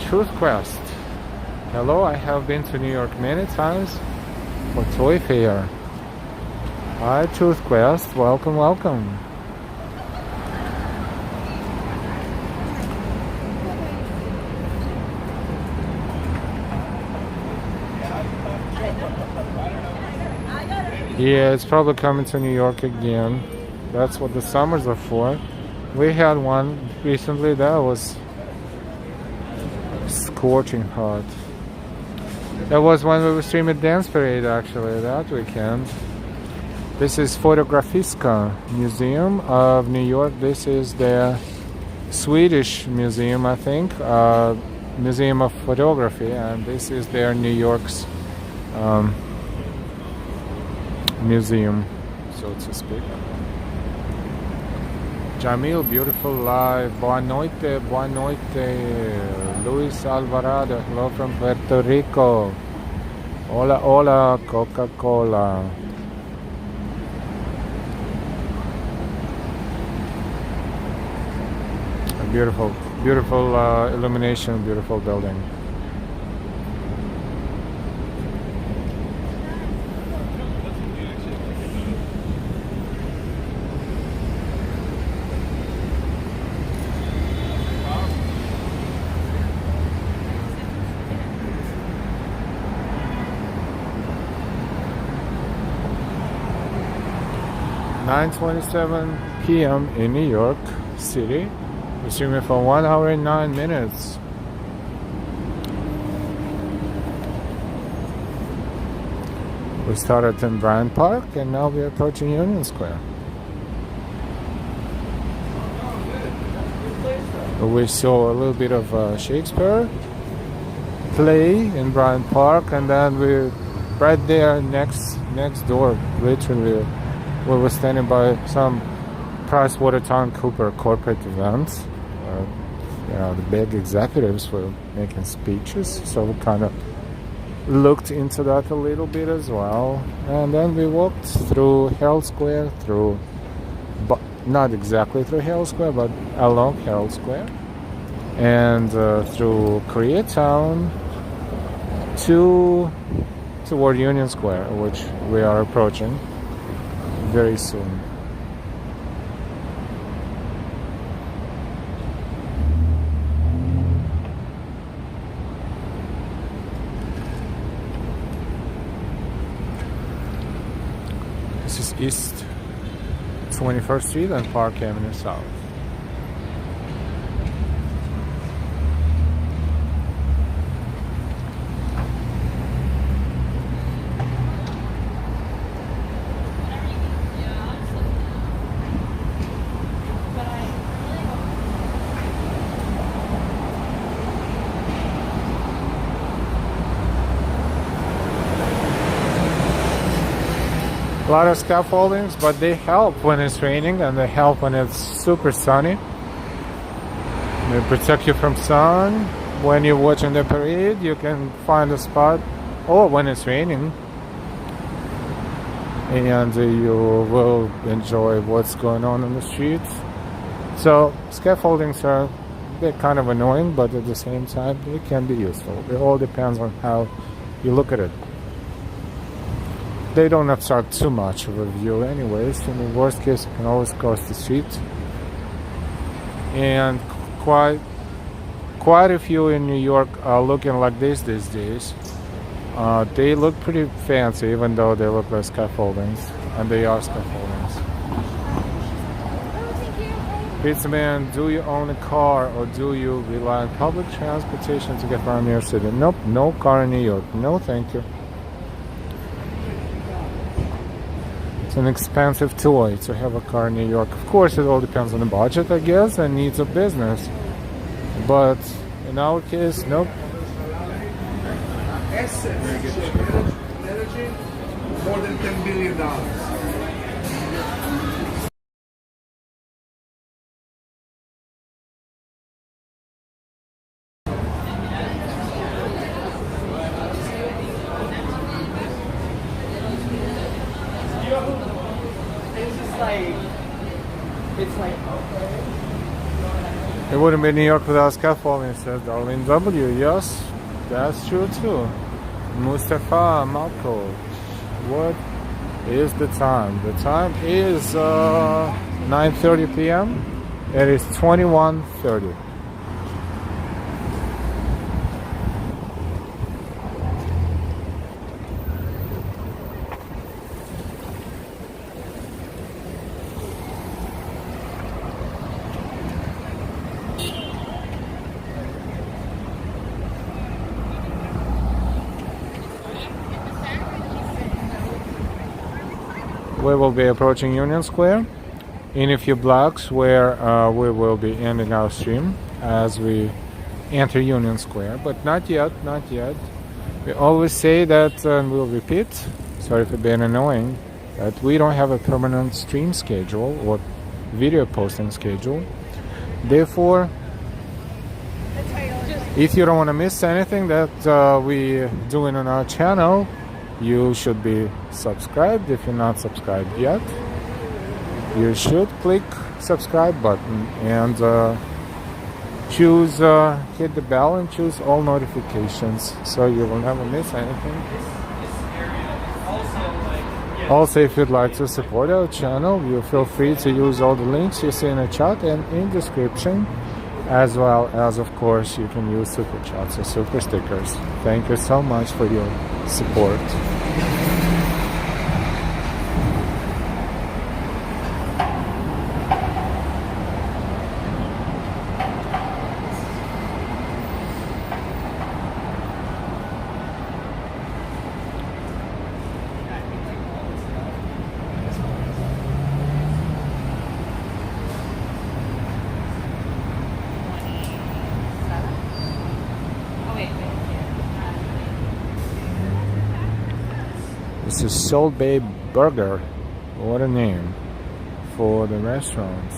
Truth Quest. Hello, I have been to New York many times for Toy Fair. Hi, Truth Quest. Welcome, welcome. Yeah, it's probably coming to New York again. That's what the summers are for. We had one recently that was scorching hot. That was when we were streaming Dance Parade actually that weekend. This is Fotografiska Museum of New York. This is the Swedish museum, I think, Museum of Photography, and this is their New York's museum, so to speak. Jamil, beautiful live. Boa noite, boa noite. Luis Alvarado, hello from Puerto Rico. Hola, hola, Coca-Cola. A beautiful, beautiful illumination, beautiful building. (9:27 p.m. in New York City. We're streaming for 1 hour and 9 minutes. We started in Bryant Park and now we're approaching Union Square. We saw a little bit of Shakespeare play in Bryant Park, and then we're right there next door, literally. We were standing by some PricewaterhouseCoopers corporate events. The big executives were making speeches, so we kind of looked into that a little bit as well. And then we walked through Herald Square, but not exactly through Herald Square, but along Herald Square, and through Koreatown toward Union Square, which we are approaching very soon. This is East 21st Street and Park Avenue South. A lot of scaffoldings, but they help when it's raining and they help when it's super sunny. They protect you from sun. When you're watching the parade, you can find a spot, or when it's raining, and you will enjoy what's going on the streets. So scaffoldings they're kind of annoying, but at the same time they can be useful. It all depends on how you look at it. They don't obstruct too much of a view anyways. In the worst case, you can always cross the street. And quite a few in New York are looking like this these days. They look pretty fancy, even though they look like scaffoldings, and they are scaffoldings. Pizza Man, do you own a car or do you rely on public transportation to get around New York City? Nope, no car in New York. No, thank you. An expensive toy to have a car in New York. Of course, it all depends on the budget, I guess, and needs of business. But in our case, nope. Energy, more than $10 billion. It wouldn't be New York without scaffolding, says Darlene W. Yes, that's true too. Mustafa Malko, what is the time? The time is 9:30 p.m. It is 21:30. We will be approaching Union Square in a few blocks, where we will be ending our stream as we enter Union Square, but not yet, not yet. We always say that, and we'll repeat, sorry for being annoying, that we don't have a permanent stream schedule or video posting schedule. Therefore, if you don't want to miss anything that we doing on our channel, you should be subscribed. If you're not subscribed yet, you should click subscribe button and choose hit the bell and choose all notifications so you will never miss anything. Also, if you'd like to support our channel, you feel free to use all the links you see in the chat and in description, as well as, of course, you can use SuperChats or SuperStickers. Thank you so much for your support. This is Salt Bay Burger. What a name for the restaurant.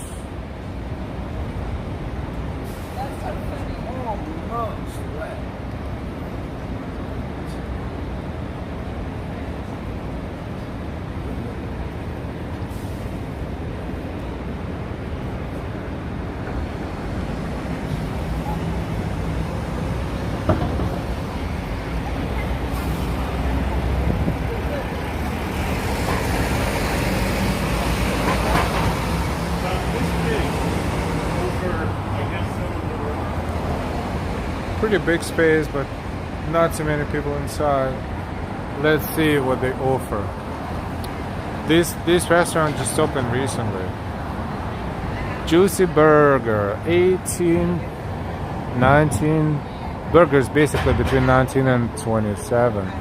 Pretty big space, but not too many people inside. Let's see what they offer. This restaurant just opened recently. Juicy Burger, 18, 19 burgers, basically between 19 and 27.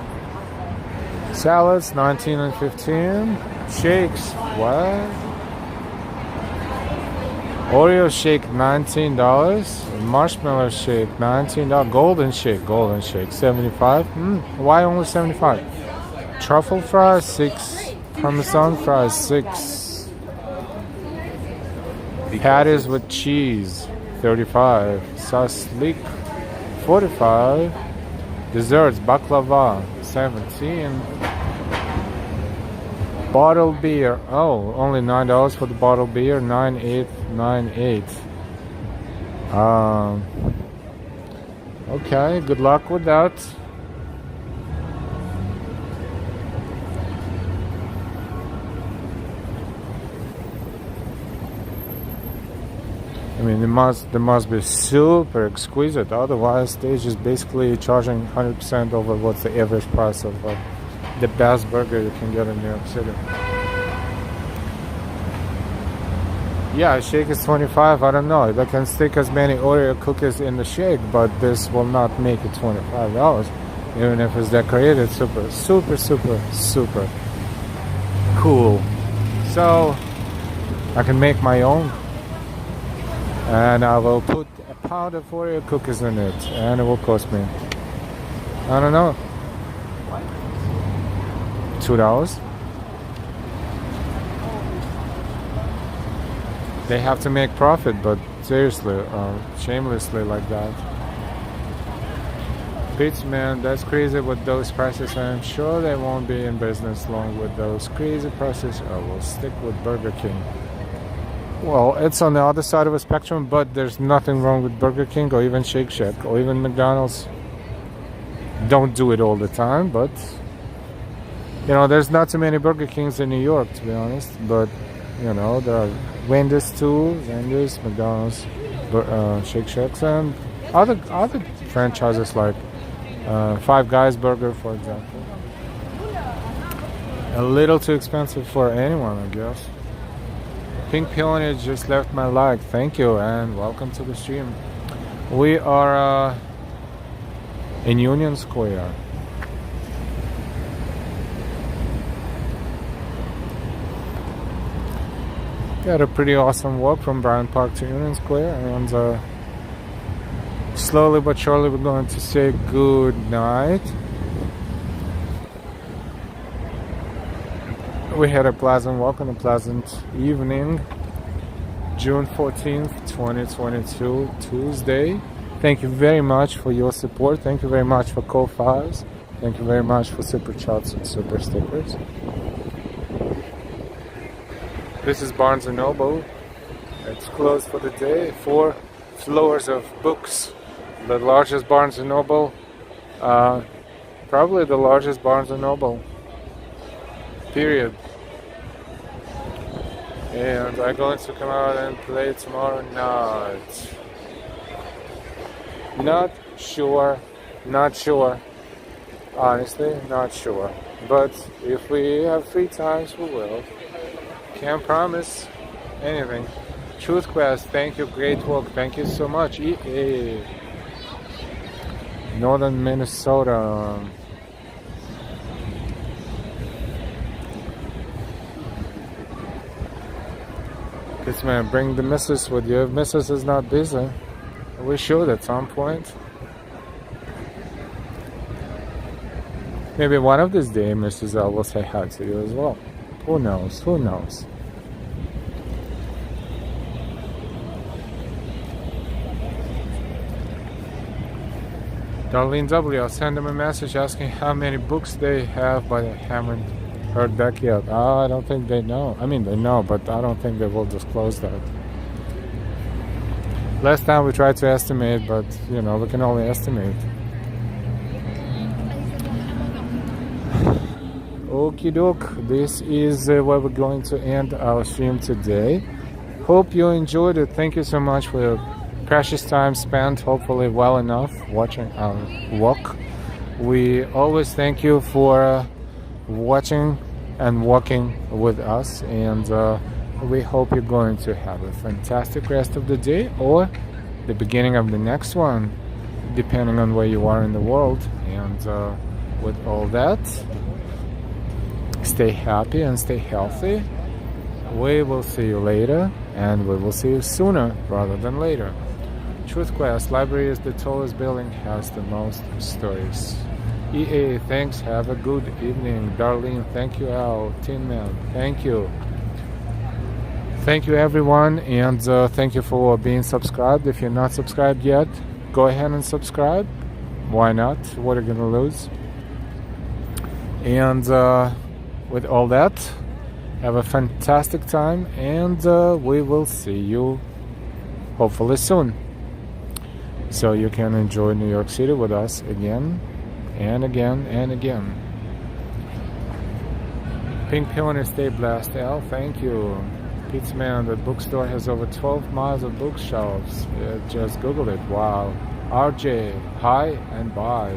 Salads, 19 and 15. Shakes, what? Oreo shake, $19. Marshmallow shake, $19. Golden shake, 75. Why only 75? Truffle fries, 6. Parmesan fries, 6. Patties with cheese, 35. Sauce leek, 45. Desserts, baklava, 17. Bottled beer, oh, only $9 for the bottled beer, 9898. Okay, good luck with that. I mean, they must be super exquisite. Otherwise, they're just basically charging 100% over what's the average price of the best burger you can get in New York City. Yeah, a shake is 25. I don't know. They can stick as many Oreo cookies in the shake, but this will not make it $25, even if it's decorated super cool. So I can make my own. And I will put a pound of Oreo cookies in it, and it will cost me, I don't know, $2. They have to make profit, but seriously, shamelessly like that. Pizza man, that's crazy with those prices. I'm sure they won't be in business long with those crazy prices. I will stick with Burger King. Well, it's on the other side of the spectrum, but there's nothing wrong with Burger King or even Shake Shack or even McDonald's. Don't do it all the time, but you know, there's not too many Burger Kings in New York, to be honest. But you know, there are Wendy's too, Wendy's, McDonald's, Shake Shacks, and other franchises like Five Guys Burger, for example. A little too expensive for anyone, I guess. Pink Peony just left my like. Thank you and welcome to the stream. We are in Union Square. Got a pretty awesome walk from Bryant Park to Union Square, and slowly but surely we're going to say good night. We had a pleasant walk and a pleasant evening. June 14th, 2022, Tuesday. Thank you very much for your support. Thank you very much for Ko-Fis. Thank you very much for SuperChats and SuperStickers. This is Barnes & Noble. It's closed for the day. 4 floors of books. The largest Barnes & Noble. Probably the largest Barnes & Noble. Period. And I'm going to come out and play tomorrow night. Not sure. Honestly, not sure. But if we have free times, we will. Can't promise anything. Truth Quest, thank you. Great work. Thank you so much. EA. Northern Minnesota. This man, bring the missus with you. If missus is not busy, we should at some point. Maybe one of these days, Mrs. L will say hi to you as well. Who knows? Who knows? Darlene W, I'll send them a message asking how many books they have, but I haven't heard back yet. I don't think they know. I mean, they know, but I don't think they will disclose that. Last time we tried to estimate, but you know, we can only estimate. Okie doke, this is where we're going to end our stream today. Hope you enjoyed it. Thank you so much for your precious time spent, hopefully well enough, watching our walk. We always thank you for watching and walking with us, and we hope you're going to have a fantastic rest of the day or the beginning of the next one, depending on where you are in the world. And with all that, stay happy and stay healthy. We will see you later, and we will see you sooner rather than later. Truth Quest Library is the tallest building, has the most stories. EA, thanks, have a good evening. Darlene, thank you. Al, Tin Man, thank you. Thank you everyone, and thank you for being subscribed. If you're not subscribed yet, go ahead and subscribe. Why not? What are you gonna lose? And with all that, have a fantastic time, and we will see you hopefully soon, so you can enjoy New York City with us again and again and again. Pink Peony, stay blessed. Al, thank you. Pizza Man, the bookstore has over 12 miles of bookshelves. Just Google it. Wow. RJ, hi and bye.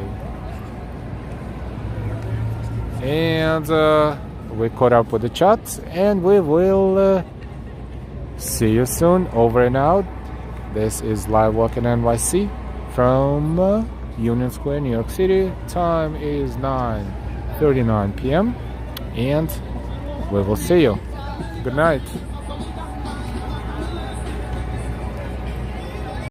And we caught up with the chat, and we will see you soon. Over and out. This is Live Walk in NYC from Union Square, New York City. Time is 9:39 p.m. and we will see you. Good night.